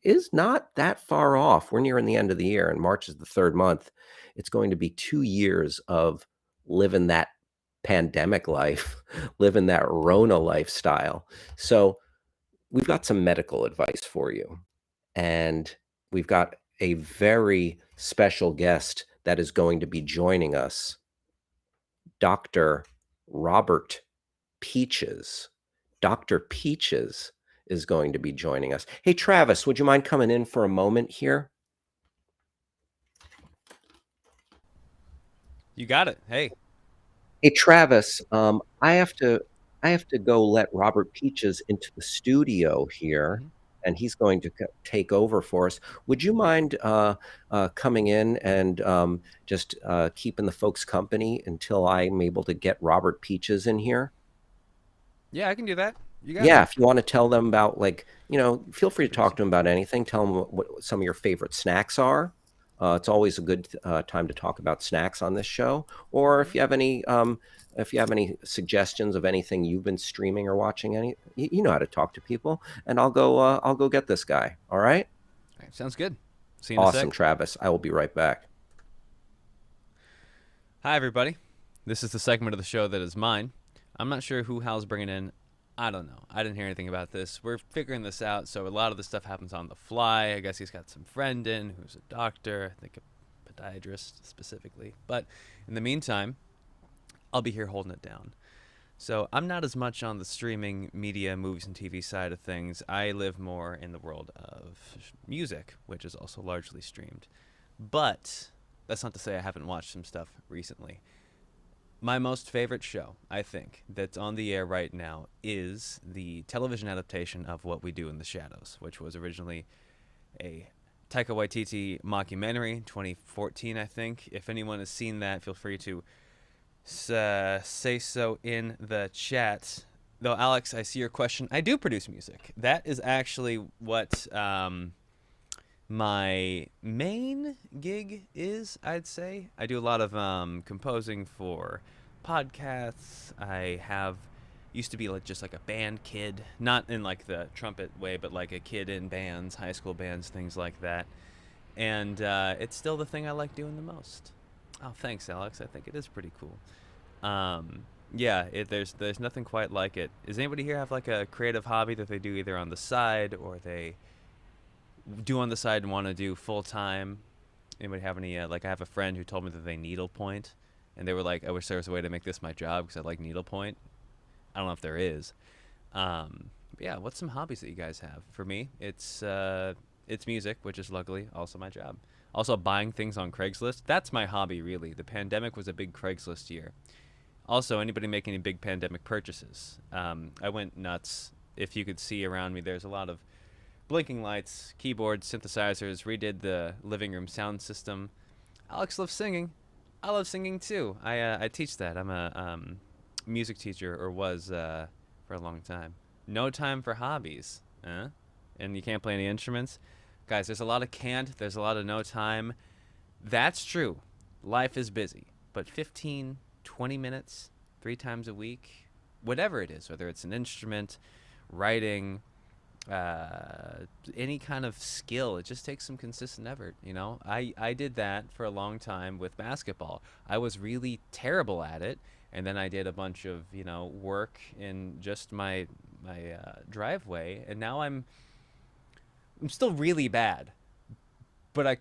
is not that far off. We're nearing the end of the year, and March is the third month. It's going to be 2 years of living that pandemic life, living that Rona lifestyle. So, we've got some medical advice for you, and we've got a very special guest that is going to be joining us, Dr. Robert Peaches. Dr. Peaches is going to be joining us. Hey, Travis, would you mind coming in for a moment here? You got it. Hey. Hey, Travis, I have to go let Robert Peaches into the studio here, Mhm. and he's going to take over for us. Would you mind coming in and just keeping the folks company until I'm able to get Robert Peaches in here? Yeah, I can do that. You got it. Yeah, if you wanna tell them about, like, feel free to talk Producer. to them about anything. Tell them what some of your favorite snacks are. It's always a good, time to talk about snacks on this show, or if you have any suggestions of anything you've been streaming or watching, you know how to talk to people, and I'll go get this guy, alright? All right, sounds good. See you in a Awesome, sec. Travis. I will be right back. Hi, everybody. This is the segment of the show that is mine. I'm not sure who Hal's bringing in. I don't know. I didn't hear anything about this. We're figuring this out, so a lot of this stuff happens on the fly. I guess he's got some friend in who's a doctor, I think a podiatrist specifically. But in the meantime, I'll be here holding it down. So I'm not as much on the streaming media, movies, and TV side of things. I live more in the world of music, which is also largely streamed. But that's not to say I haven't watched some stuff recently. My most favorite show, I think, that's on the air right now is the television adaptation of What We Do in the Shadows, which was originally a Taika Waititi mockumentary, 2014, I think. If anyone has seen that, feel free to say so in the chat. Though, Alex, I see your question. I do produce music. That is actually what my main gig is, I'd say. I do a lot of composing for podcasts. I have used to be like just like a band kid, not in like the trumpet way, but like a kid in bands, high school bands, things like that. And it's still the thing I like doing the most. Oh, thanks, Alex. I think it is pretty cool. Yeah, there's nothing quite like it. Does anybody here have like a creative hobby that they do either on the side or they do on the side and want to do full time? Anybody have any? Like, I have a friend who told me that they needlepoint, and they were like, "I wish there was a way to make this my job because I like needlepoint." I don't know if there is. But yeah, what's some hobbies that you guys have? For me, it's music, which is luckily also my job. Also, buying things on Craigslist. That's my hobby, really. The pandemic was a big Craigslist year. Also, anybody making any big pandemic purchases? I went nuts. If you could see around me, there's a lot of blinking lights, keyboards, synthesizers, redid the living room sound system. Alex loves singing. I love singing too. I teach that. I'm a music teacher, or was for a long time. No time for hobbies, huh? And you can't play any instruments? Guys, there's a lot of can't, there's a lot of no time. That's true. Life is busy. But 15, 20 minutes, 3 times a week, whatever it is, whether it's an instrument, writing, any kind of skill, it just takes some consistent effort. I did that for a long time with basketball. I was really terrible at it, and then I did a bunch of work in just my driveway, and now I'm still really bad, but I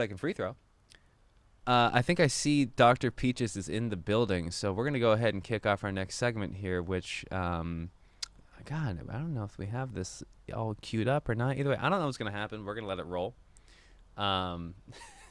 can free throw. I think I see Dr. Peaches is in the building, so we're gonna go ahead and kick off our next segment here. Which, God, I don't know if we have this all queued up or not. Either way, I don't know what's gonna happen. We're gonna let it roll. Um,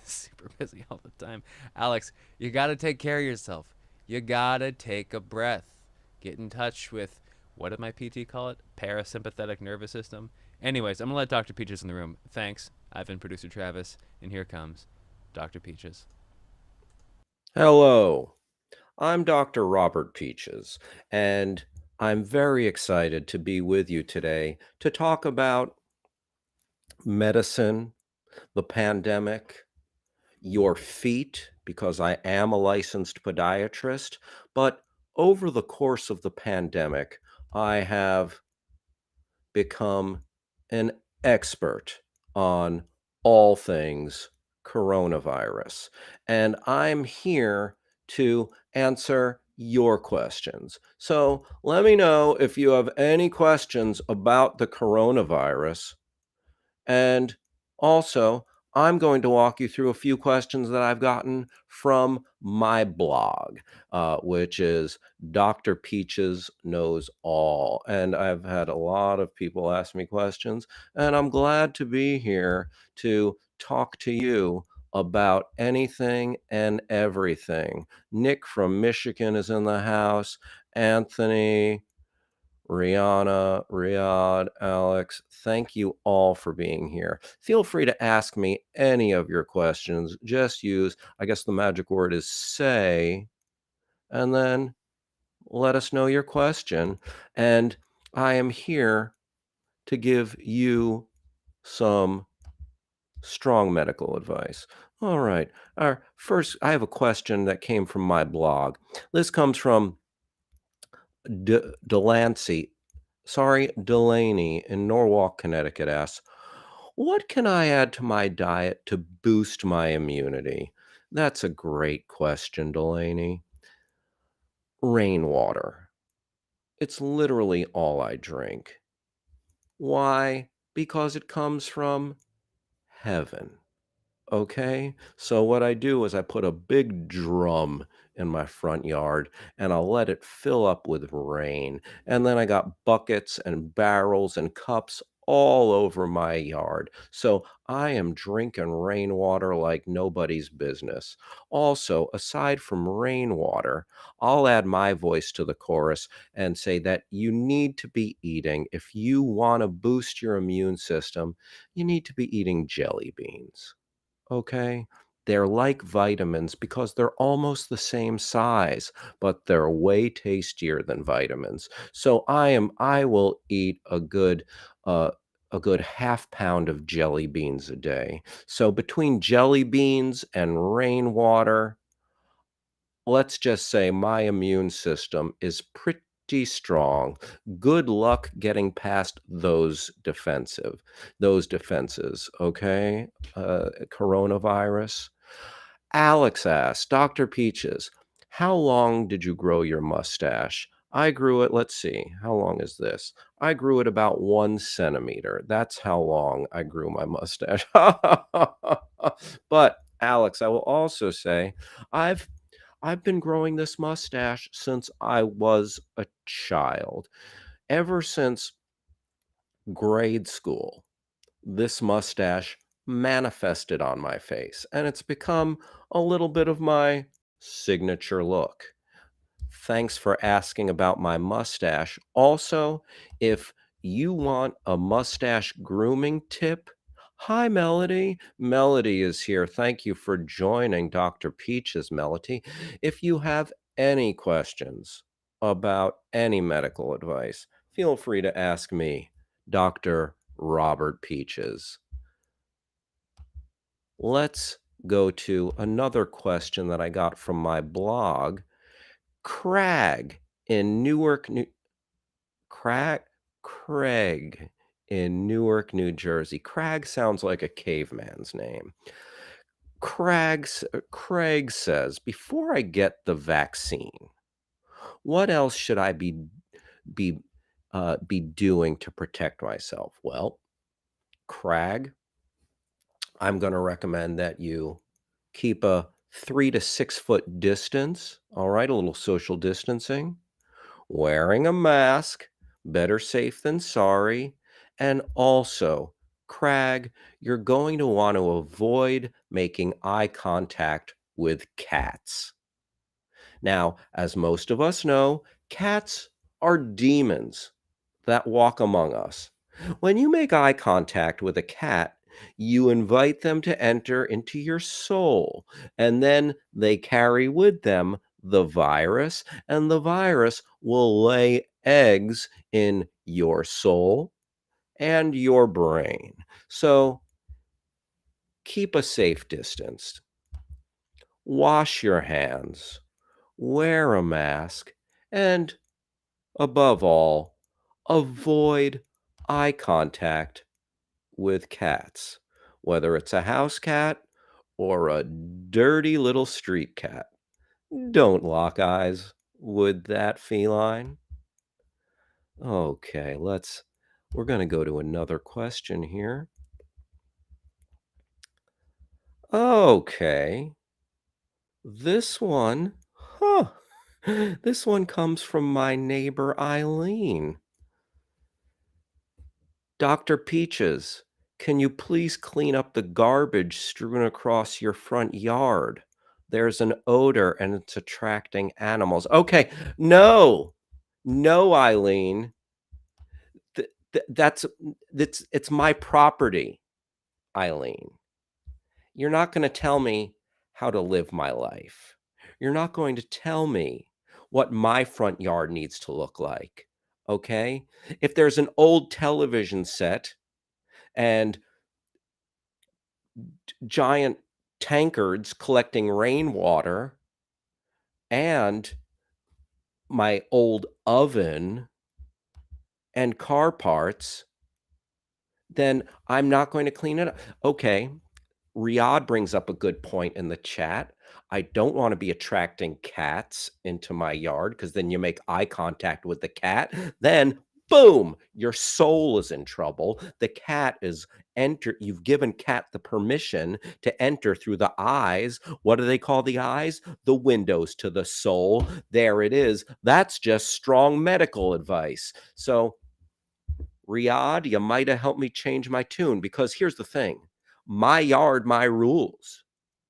super busy all the time. Alex, you gotta take care of yourself. You gotta take a breath. Get in touch with, what did my PT call it? Parasympathetic nervous system. Anyways, I'm gonna let Dr. Peaches in the room. Thanks. I've been producer Travis, and here comes Dr. Peaches. Hello, I'm Dr. Robert Peaches, and I'm very excited to be with you today to talk about medicine, the pandemic, your feet, because I am a licensed podiatrist. But over the course of the pandemic, I have become an expert on all things coronavirus. And I'm here to answer your questions. So let me know if you have any questions about the coronavirus. And also, I'm going to walk you through a few questions that I've gotten from my blog, which is Dr. Peaches Knows All. And I've had a lot of people ask me questions, and I'm glad to be here to talk to you about anything and everything. Nick from Michigan is in the house. Anthony, Rihanna, Riyadh, Alex, thank you all for being here. Feel free to ask me any of your questions. Just use, I guess the magic word is say, and then let us know your question. And I am here to give you some strong medical advice. All right. Our first, I have a question that came from my blog. This comes from Delancey. Sorry, Delaney in Norwalk, Connecticut asks, what can I add to my diet to boost my immunity? That's a great question, Delaney. Rainwater. It's literally all I drink. Why? Because it comes from heaven. Okay, so what I do is I put a big drum in my front yard and I'll let it fill up with rain. And then I got buckets and barrels and cups all over my yard. So I am drinking rainwater like nobody's business. Also, aside from rainwater, I'll add my voice to the chorus and say that you need to be eating, if you want to boost your immune system, you need to be eating jelly beans. Okay? They're like vitamins because they're almost the same size, but they're way tastier than vitamins. So I will eat uh a good half pound of jelly beans a day. So between jelly beans and rainwater, let's just say my immune system is pretty strong. Good luck getting past those defenses, okay? Coronavirus. Alex asked, Dr. Peaches, how long did you grow your mustache? I grew it, let's see, how long is this? I grew it about 1 centimeter. That's how long I grew my mustache. But Alex, I will also say, I've I've been growing this mustache since I was a child. Ever since grade school, this mustache manifested on my face, and it's become a little bit of my signature look. Thanks for asking about my mustache. Also, if you want a mustache grooming tip, hi, Melody. Melody is here. Thank you for joining Dr. Peach's Melody. If you have any questions about any medical advice, feel free to ask me, Dr. Robert Peaches. Let's go to another question that I got from my blog. Crag in Newark, New Crag Craig in Newark, New Jersey. Crag sounds like a caveman's name. Craig says, before I get the vaccine, what else should I be be doing to protect myself? Well, Crag, I'm going to recommend that you keep a 3 to 6 foot distance. All right, a little social distancing, wearing a mask, better safe than sorry. And also, Crag, you're going to want to avoid making eye contact with cats. Now, as most of us know, cats are demons that walk among us. When you make eye contact with a cat, you invite them to enter into your soul, and then they carry with them the virus, and the virus will lay eggs in your soul and your brain. So keep a safe distance, wash your hands, wear a mask, and above all, avoid eye contact with cats, whether it's a house cat or a dirty little street cat. Don't lock eyes with that feline. Okay, we're going to go to another question here. Okay, this one, huh, this one comes from my neighbor Eileen. Dr. Peaches, can you please clean up the garbage strewn across your front yard? There's an odor and it's attracting animals. Okay, no, no, Eileen. It's my property, Eileen. You're not going to tell me how to live my life. You're not going to tell me what my front yard needs to look like. Okay? If there's an old television set and giant tankards collecting rainwater and my old oven and car parts, then I'm not going to clean it up. Okay, Riyadh brings up a good point in the chat. I don't want to be attracting cats into my yard because then you make eye contact with the cat. Then, boom, your soul is in trouble. The cat is you've given cat the permission to enter through the eyes. What do they call the eyes? The windows to the soul. There it is. That's just strong medical advice. So Riyadh, you might have helped me change my tune because here's the thing, my yard, my rules.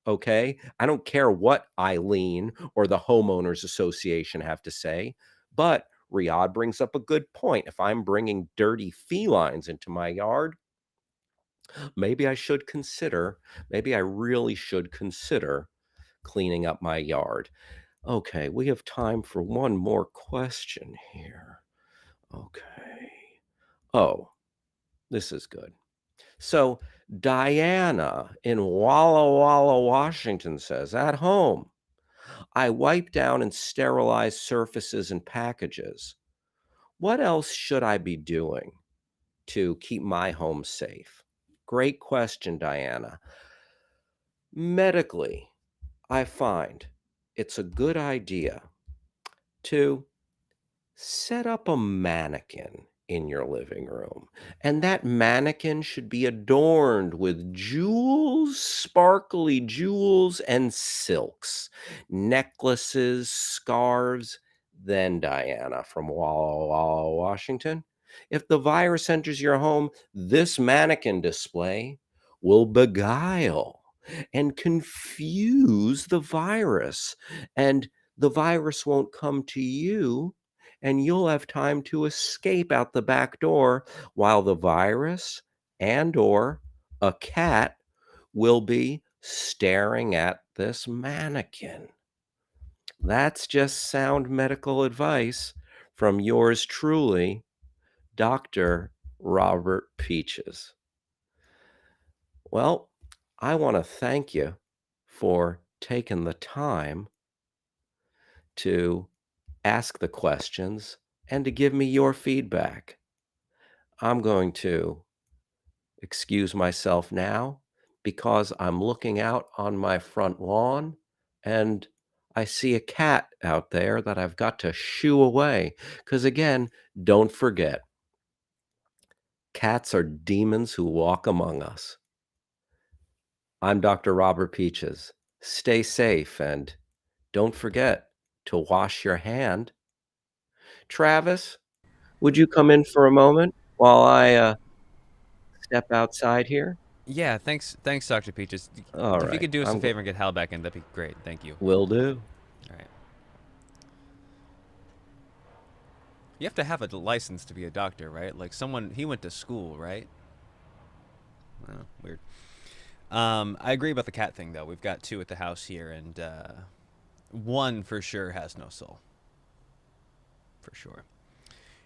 Okay. I don't care what Eileen or the homeowners association have to say, but Riyadh brings up a good point. If I'm bringing dirty felines into my yard, maybe I really should consider cleaning up my yard. Okay. We have time for one more question here. Okay. Oh, this is good. So Diana in Walla Walla, Washington says, at home, I wipe down and sterilize surfaces and packages. What else should I be doing to keep my home safe? Great question, Diana. Medically, I find it's a good idea to set up a mannequin in your living room. And that mannequin should be adorned with jewels, sparkly jewels, and silks, necklaces, scarves. Then, Diana from Walla Walla, Washington, if the virus enters your home, this mannequin display will beguile and confuse the virus, and the virus won't come to you and you'll have time to escape out the back door while the virus and or a cat will be staring at this mannequin. That's just sound medical advice from yours truly, Dr. Robert Peaches. Well, I want to thank you for taking the time to ask the questions and to give me your feedback. I'm going to excuse myself now because I'm looking out on my front lawn and I see a cat out there that I've got to shoo away. Because again, don't forget, cats are demons who walk among us. I'm Dr. Robert Peaches. Stay safe and don't forget to wash your hand. Travis, would you come in for a moment while I step outside here? Yeah, thanks, Dr. Peaches. All If you right, could do us a favor and get Hal back in, that'd be great. Thank you. will do. All right. You have to have a license to be a doctor, right? Like he went to school, right? Oh, weird. I agree about the cat thing, though. We've got two at the house here, and one for sure has no soul. For sure.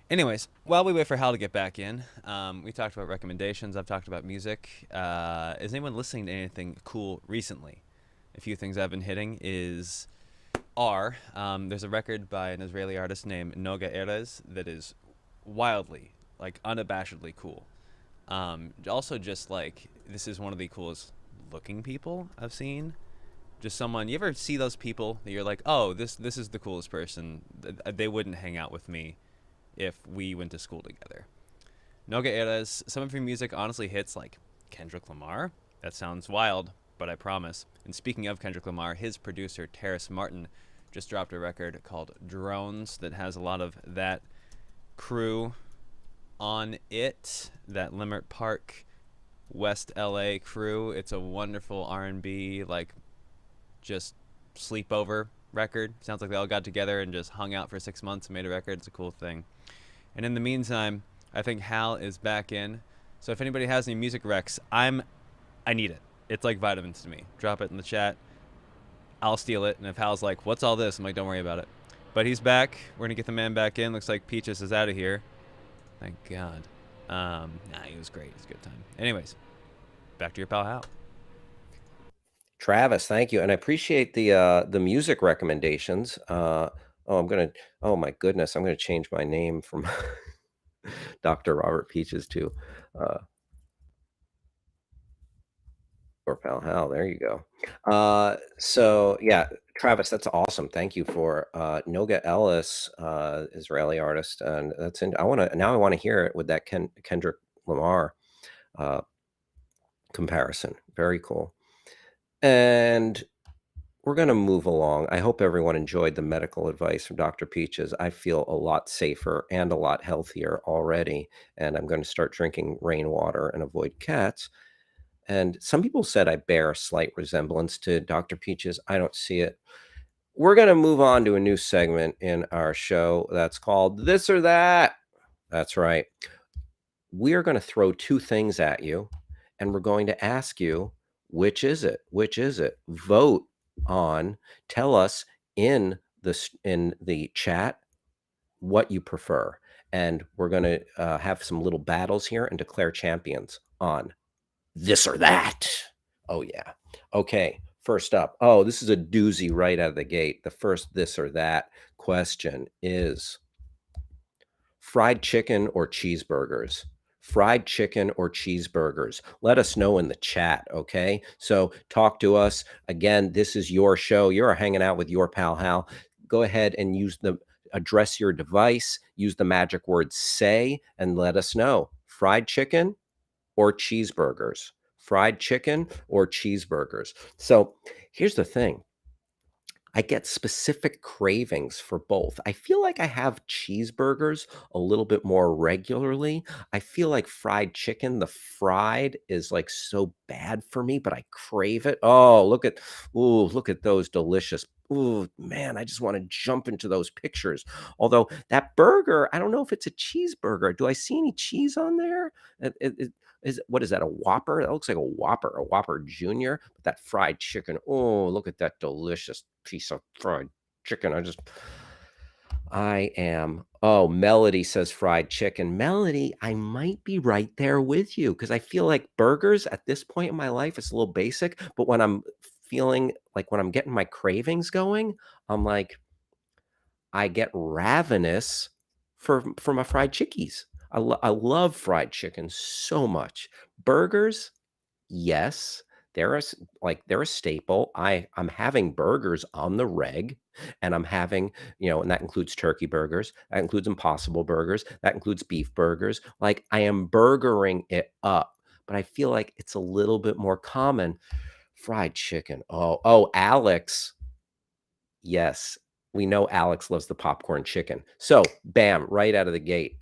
Anyways, while we wait for Hal to get back in, we talked about recommendations. I've talked about music. Is anyone listening to anything cool recently? A few things I've been hitting there's a record by an Israeli artist named Noga Erez that is wildly, like unabashedly cool. Also, just like this is one of the coolest looking people I've seen. Just someone you ever see those people that you're like, oh, this is the coolest person. They wouldn't hang out with me if we went to school together. Noga Erez, some of your music honestly hits like Kendrick Lamar. That sounds wild, but I promise. And speaking of Kendrick Lamar, his producer Terrace Martin just dropped a record called Drones that has a lot of that crew on it, that Limerick Park, West LA crew. It's a wonderful R&B, like just sleepover record. Sounds like they all got together and just hung out for 6 months and made a record. It's a cool thing. And in the meantime, I think Hal is back in. So if anybody has any music recs, I need it. It's like vitamins to me. Drop it in the chat. I'll steal it. And if Hal's like, what's all this? I'm like, don't worry about it. But he's back. We're going to get the man back in. Looks like Peaches is out of here. Thank God. He was great. It was a good time. Anyways, back to your pal Hal. Travis, thank you, and I appreciate the music recommendations. Oh my goodness, I'm gonna change my name from Dr. Robert Peaches to or Pal Hal. There you go. So yeah, Travis, that's awesome. Thank you for Noga Ellis, Israeli artist, and I want to hear it with that Kendrick Lamar uh, comparison. Very cool. And we're going to move along. I hope everyone enjoyed the medical advice from Dr. Peaches. I feel a lot safer and a lot healthier already, and I'm going to start drinking rainwater and avoid cats. And some people said I bear a slight resemblance to Dr. Peaches. I don't see it. We're going to move on to a new segment in our show that's called This or That. That's right. We are going to throw two things at you, and we're going to ask you, which is it? Which is it? Vote on, tell us in the chat what you prefer. And we're going to have some little battles here and declare champions on this or that. Oh, yeah. Okay. First up. Oh, this is a doozy right out of the gate. The first this or that question is fried chicken or cheeseburgers? Fried chicken or cheeseburgers? Let us know in the chat, okay? So talk to us. Again, this is your show. You're hanging out with your pal Hal. Go ahead and address your device, use the magic word say, and let us know. Fried chicken or cheeseburgers? Fried chicken or cheeseburgers? So here's the thing. I get specific cravings for both. I feel like I have cheeseburgers a little bit more regularly. I feel like fried chicken, the fried is like so bad for me, but I crave it. Look at those delicious. Ooh, man, I just want to jump into those pictures. Although that burger, I don't know if it's a cheeseburger. Do I see any cheese on there? What is that, a Whopper? That looks like a Whopper Junior. But that fried chicken, oh, look at that delicious piece of fried chicken. Melody says fried chicken. Melody, I might be right there with you because I feel like burgers at this point in my life, it's a little basic. But when I'm feeling like when I'm getting my cravings going, I'm like, I get ravenous for my fried chickies. I love fried chicken so much. Burgers, yes, they're a staple. I'm having burgers on the reg, and I'm having, and that includes turkey burgers, that includes Impossible burgers, that includes beef burgers. Like I am burgering it up, but I feel like it's a little bit more common Fried chicken. Oh, Alex. Yes, we know Alex loves the popcorn chicken. So, bam, right out of the gate,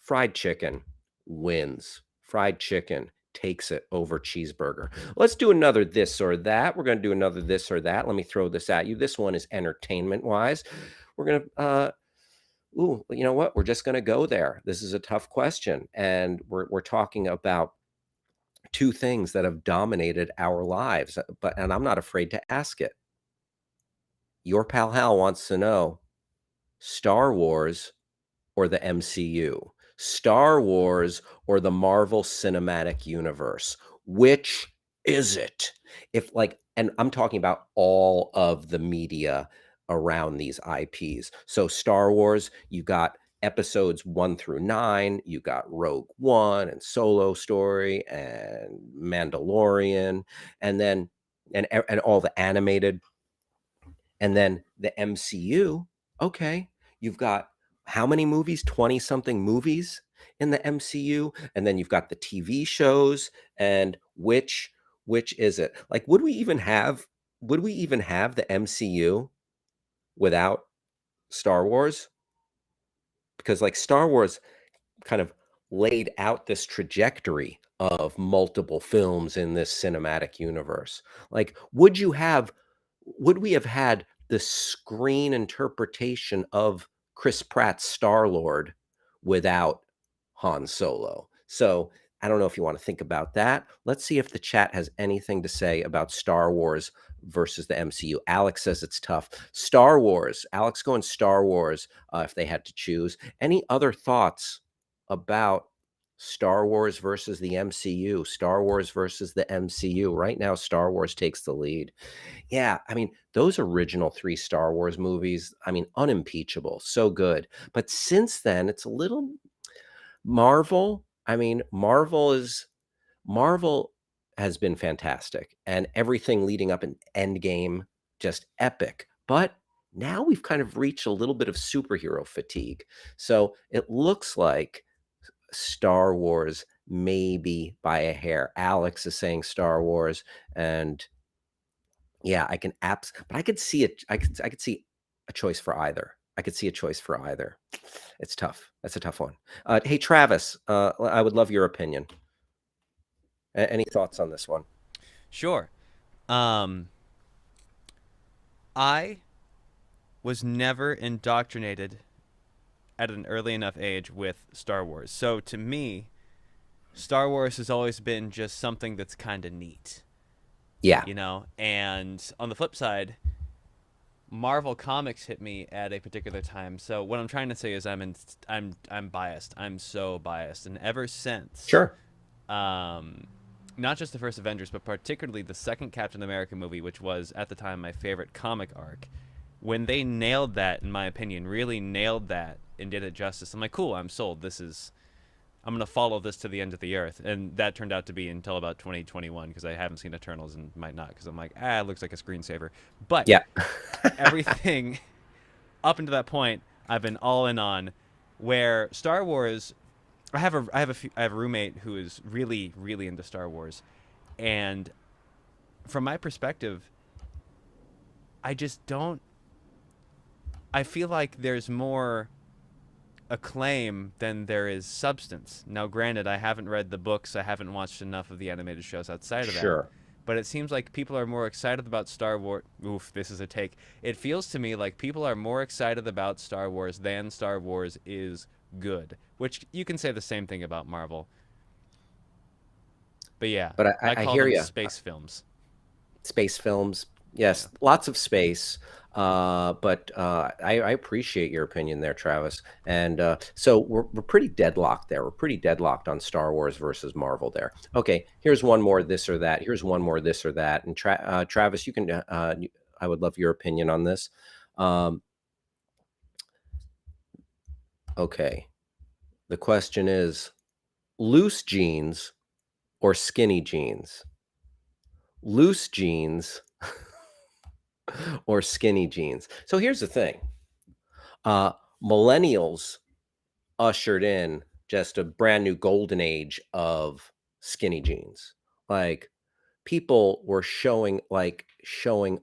fried chicken wins. Fried chicken takes it over cheeseburger. Let's do another this or that. We're going to do another this or that. Let me throw this at you. This one is entertainment wise. We're going to, ooh, you know what? We're just going to go there. This is a tough question. And we're talking about two things that have dominated our lives, and I'm not afraid to ask it. Your pal Hal wants to know Star Wars or the MCU? Star Wars or the Marvel Cinematic Universe? Which is it? If like, and I'm talking about all of the media around these IPs. So Star Wars, you got episodes 1 through 9, you got Rogue One and Solo Story and Mandalorian, and then and all the animated, and then the MCU, okay, you've got how many movies? 20 something movies in the MCU, and then you've got the TV shows, and which is it? Like would we even have the MCU without Star Wars? Because like Star Wars kind of laid out this trajectory of multiple films in this cinematic universe. Like, would we have had the screen interpretation of Chris Pratt's Star-Lord without Han Solo? So I don't know if you want to think about that. Let's see if the chat has anything to say about Star Wars versus the MCU. Alex says it's tough. Star Wars. Alex going Star Wars if they had to choose. Any other thoughts about Star Wars versus the MCU? Star Wars versus the MCU. Right now, Star Wars takes the lead. Yeah, I mean, those original 3 Star Wars movies, I mean, unimpeachable, so good. But since then, it's a little Marvel. I mean, Marvel has been fantastic, and everything leading up in Endgame, just epic. But now we've kind of reached a little bit of superhero fatigue. So it looks like Star Wars maybe by a hair. Alex is saying Star Wars, and yeah, but I could see it. I could see a choice for either. I could see a choice for either. It's tough. That's a tough one. Hey, Travis, I would love your opinion. Any thoughts on this one? Sure. Um, I was never indoctrinated at an early enough age with Star Wars. So to me, Star Wars has always been just something that's kind of neat, Yeah, you know? And on the flip side, Marvel Comics hit me at a particular time. So what I'm trying to say is I'm biased. I'm so biased. And ever since sure. um not just the first Avengers, but particularly the second Captain America movie, which was at the time my favorite comic arc, when they nailed that, in my opinion, really nailed that and did it justice, I'm like, cool, I'm sold. I'm going to follow this to the end of the earth. And that turned out to be until about 2021, because I haven't seen Eternals and might not, because I'm like, it looks like a screensaver. But Yeah. everything up until that point, I've been all in on. Where Star Wars, I have a roommate who is really really into Star Wars, and from my perspective, I just don't. I feel like there's more acclaim than there is substance. Now, granted, I haven't read the books, I haven't watched enough of the animated shows outside of that, Sure. but it seems like people are more excited about Star Wars. Oof, this is a take. It feels to me like people are more excited about Star Wars than Star Wars is good, which you can say the same thing about Marvel. But yeah, But I I call hear them you. space films. Space films, Yeah. yes, lots of space. But I appreciate your opinion there, Travis. And so we're pretty deadlocked there. We're pretty deadlocked on Star Wars versus Marvel there. Okay, here's one more this or that. Here's one more this or that. And Travis, you can. I would love your opinion on this. Um, okay, the question is loose jeans or skinny jeans? Loose jeans or skinny jeans? So here's the thing. Uh, Millennials ushered in just a brand new golden age of skinny jeans. Like people were showing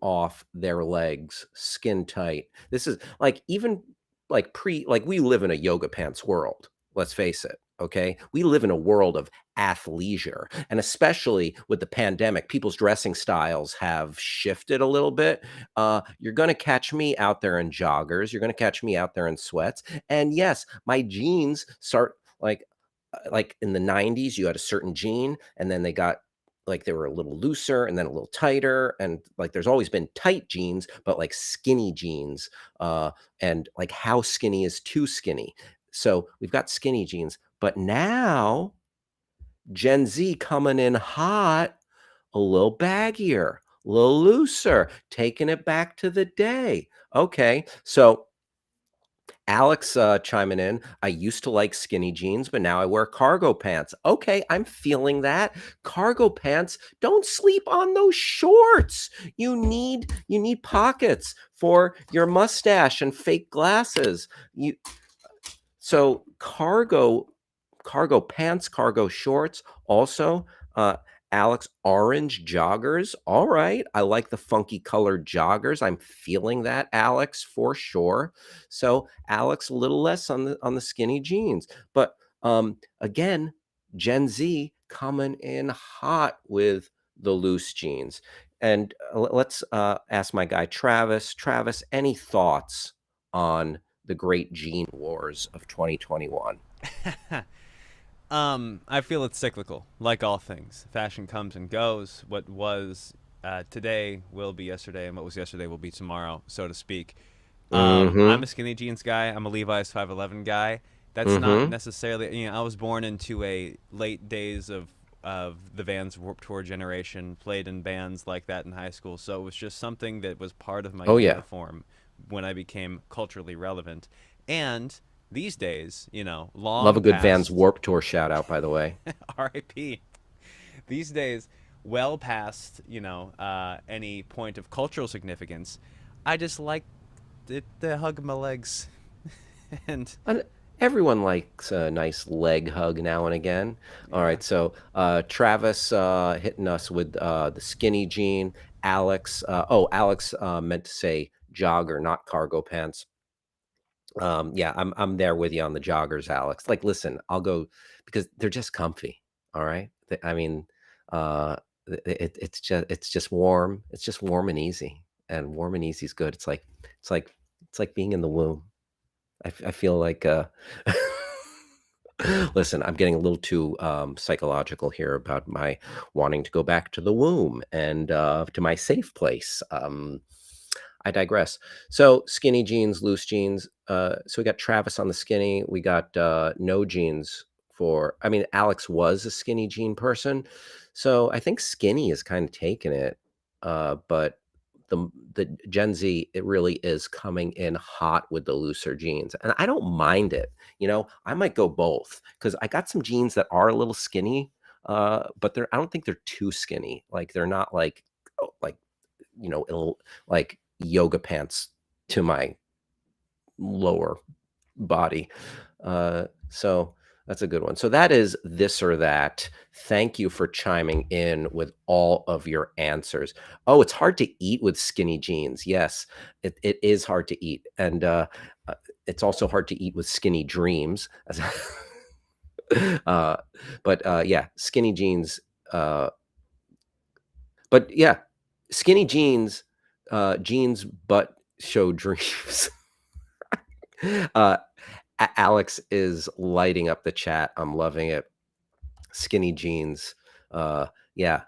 off their legs skin tight. This is like even like we live in a yoga pants world. Let's face it. Okay. We live in a world of athleisure. And especially with the pandemic, people's dressing styles have shifted a little bit. You're going to catch me out there in joggers. You're going to catch me out there in sweats. And yes, my jeans start like in the 90s, you had a certain jean, and then they got like they were a little looser and then a little tighter. And like there's always been tight jeans, but like skinny jeans, and like how skinny is too skinny. So we've got skinny jeans, but now Gen Z coming in hot, a little baggier, a little looser, taking it back to the day. Okay. So Alex chiming in. I used to like skinny jeans, but now I wear cargo pants. Okay, I'm feeling that. Cargo pants. Don't sleep on those shorts. You need pockets for your mustache and fake glasses. So cargo pants, cargo shorts. Also, uh, Alex, orange joggers. All right. I like the funky colored joggers. I'm feeling that, Alex, for sure. So Alex, a little less on the skinny jeans. But again, Gen Z coming in hot with the loose jeans. And let's ask my guy Travis. Travis, any thoughts on the great jean wars of 2021? I feel it's cyclical, like all things. Fashion comes and goes. What was today will be yesterday, and what was yesterday will be tomorrow, so to speak. I'm Mm-hmm. a skinny jeans guy. I'm a Levi's 511 guy. That's not Mm-hmm. necessarily, I was born into a late days of the Vans Warped Tour generation, played in bands like that in high school. So it was just something that was part of my Oh yeah. uniform when I became culturally relevant. And these days, Love a long good Vans past Warp Tour shout out, by the way. RIP. These days, well past any point of cultural significance, I just like to hug my legs, and And everyone likes a nice leg hug now and again. All yeah. right, so Travis hitting us with the skinny jean. Alex, Alex meant to say jogger, not cargo pants. Yeah, I'm there with you on the joggers, Alex. Like, listen, I'll go because they're just comfy. All right. I mean, uh, it's just warm. It's just warm and easy, and warm and easy is good. It's like it's like being in the womb. I feel like listen, I'm getting a little too psychological here about my wanting to go back to the womb and to my safe place. I digress. So skinny jeans, loose jeans. So we got Travis on the skinny. We got no jeans for. I mean, Alex was a skinny jean person, so I think skinny is kind of taking it. But the Gen Z, it really is coming in hot with the looser jeans, and I don't mind it. I might go both because I got some jeans that are a little skinny, but I don't think they're too skinny. Like they're not like like it'll like yoga pants to my lower body. So that's a good one. So that is this or that. Thank you for chiming in with all of your answers. Oh, it's hard to eat with skinny jeans. Yes, it is hard to eat. And uh, it's also hard to eat with skinny dreams. uh, but yeah, skinny jeans. Uh, but yeah, skinny jeans, jeans, but show dreams. uh, Alex is lighting up the chat. I'm loving it. Skinny jeans. Yeah,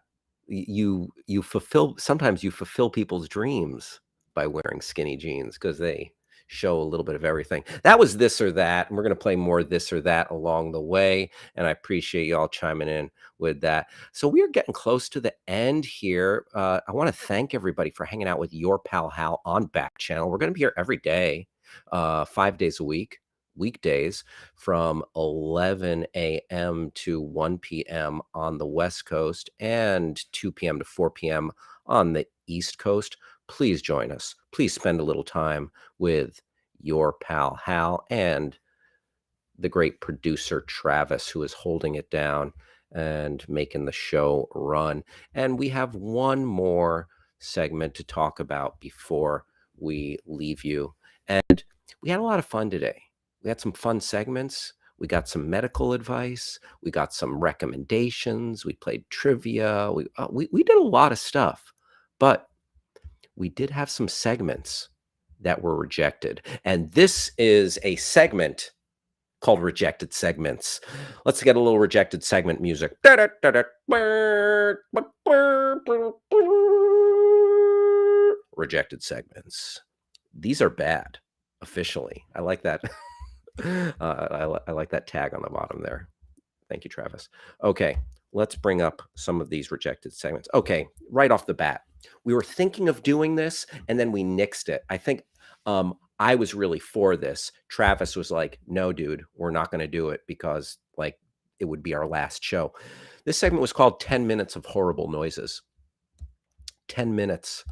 you fulfill. Sometimes you fulfill people's dreams by wearing skinny jeans because they show a little bit of everything. That was this or that, and we're gonna play more this or that along the way. And I appreciate you all chiming in with that. So we are getting close to the end here. I want to thank everybody for hanging out with your pal Hal on Backchannel. We're gonna be here every day, 5 days a week, weekdays from 11 a.m. to 1 p.m. on the West Coast and 2 p.m. to 4 p.m. on the East Coast. Please join us. Please spend a little time with your pal Hal and the great producer Travis, who is holding it down. and making the show run. And we have one more segment to talk about before we leave you. And we had a lot of fun today. We had some fun segments. We got some medical advice. We got some recommendations. We played trivia. We did a lot of stuff, but we did have some segments that were rejected. And this is a segment called Rejected Segments. Let's get a little rejected segment music. Rejected segments. These are bad, officially. I like that. I like that tag on the bottom there. Thank you, Travis. Okay, let's bring up some of these rejected segments. Okay, right off the bat, we were thinking of doing this and then we nixed it. I think I was really for this. Travis was like, no, dude, we're not going to do it because like it would be our last show. This segment was called 10 Minutes of Horrible Noises. 10 minutes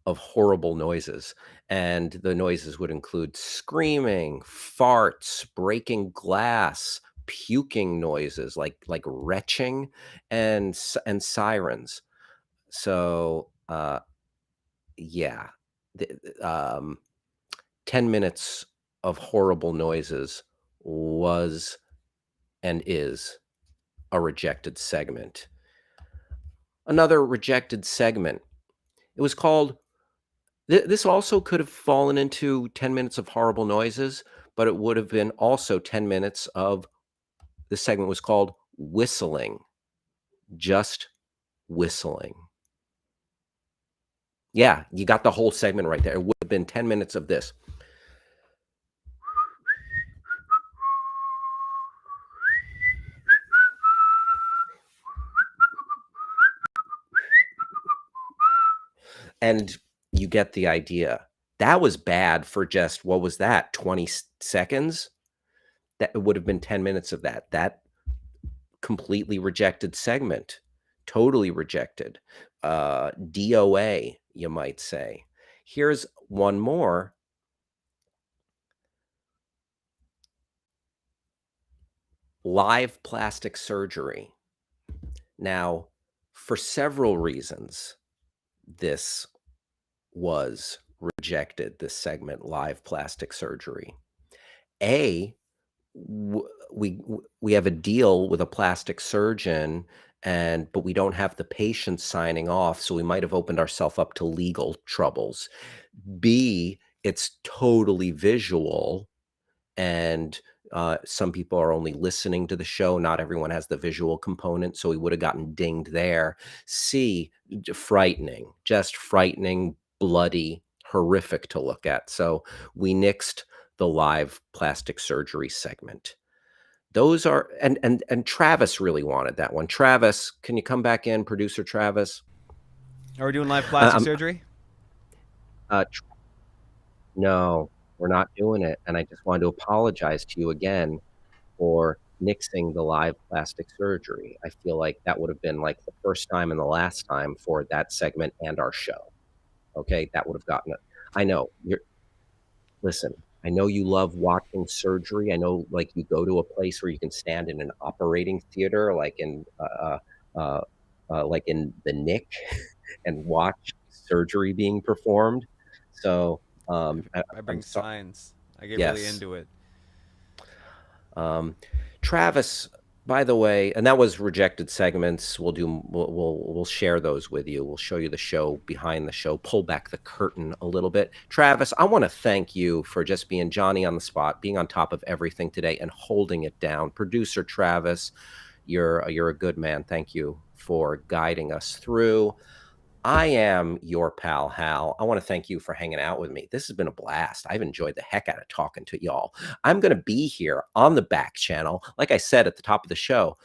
of horrible noises. And the noises would include screaming, farts, breaking glass, puking noises like retching and sirens. So yeah, 10 minutes of horrible noises was and is a rejected segment. Another rejected segment. It was called this also could have fallen into 10 minutes of horrible noises, but it would have been also 10 minutes of this segment was called whistling. Just whistling. Yeah, you got the whole segment right there. It would have been 10 minutes of this. And you get the idea. That was bad for just, what was that, 20 seconds? That would have been 10 minutes of that. That completely rejected segment. Totally rejected. DOA, you might say. Here's one more. Live plastic surgery. Now, for several reasons, this was rejected, this segment, live plastic surgery. We have a deal with a plastic surgeon, but we don't have the patient signing off, so we might have opened ourselves up to legal troubles. B, it's totally visual, and some people are only listening to the show. Not everyone has the visual component, so we would have gotten dinged there. C, frightening, just frightening, bloody, horrific to look at. So we nixed the live plastic surgery segment. Those are, and Travis really wanted that one. Travis, can you come back in, producer Travis? Are we doing live plastic surgery? No, we're not doing it. And I just wanted to apologize to you again for nixing the live plastic surgery. I feel like that would have been like the first time and the last time for that segment and our show. Okay, that would have gotten it. I know listen, I know you love watching surgery. I know like you go to a place where you can stand in an operating theater, like in the Nick and watch surgery being performed. So I bring signs. I get really into it. Travis, by the way, and that was rejected segments. We'll share those with you. We'll show you the show behind the show, pull back the curtain a little bit. Travis, I want to thank you for just being Johnny on the spot, being on top of everything today and holding it down. Producer Travis, you're a good man. Thank you for guiding us through. I am your pal, Hal. I want to thank you for hanging out with me. This has been a blast. I've enjoyed the heck out of talking to y'all. I'm going to be here on the Back Channel. Like I said at the top of the show,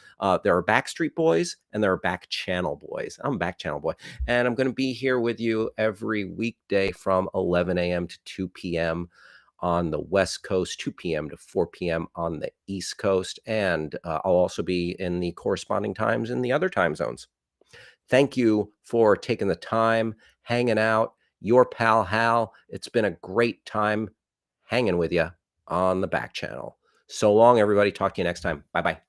there are Backstreet Boys and there are Backchannel Boys. I'm a Backchannel boy. And I'm going to be here with you every weekday from 11 a.m. to 2 p.m. on the West Coast, 2 p.m. to 4 p.m. on the East Coast. And I'll also be in the corresponding times in the other time zones. Thank you for taking the time, hanging out. Your pal, Hal. It's been a great time hanging with you on the Back Channel. So long, everybody. Talk to you next time. Bye-bye.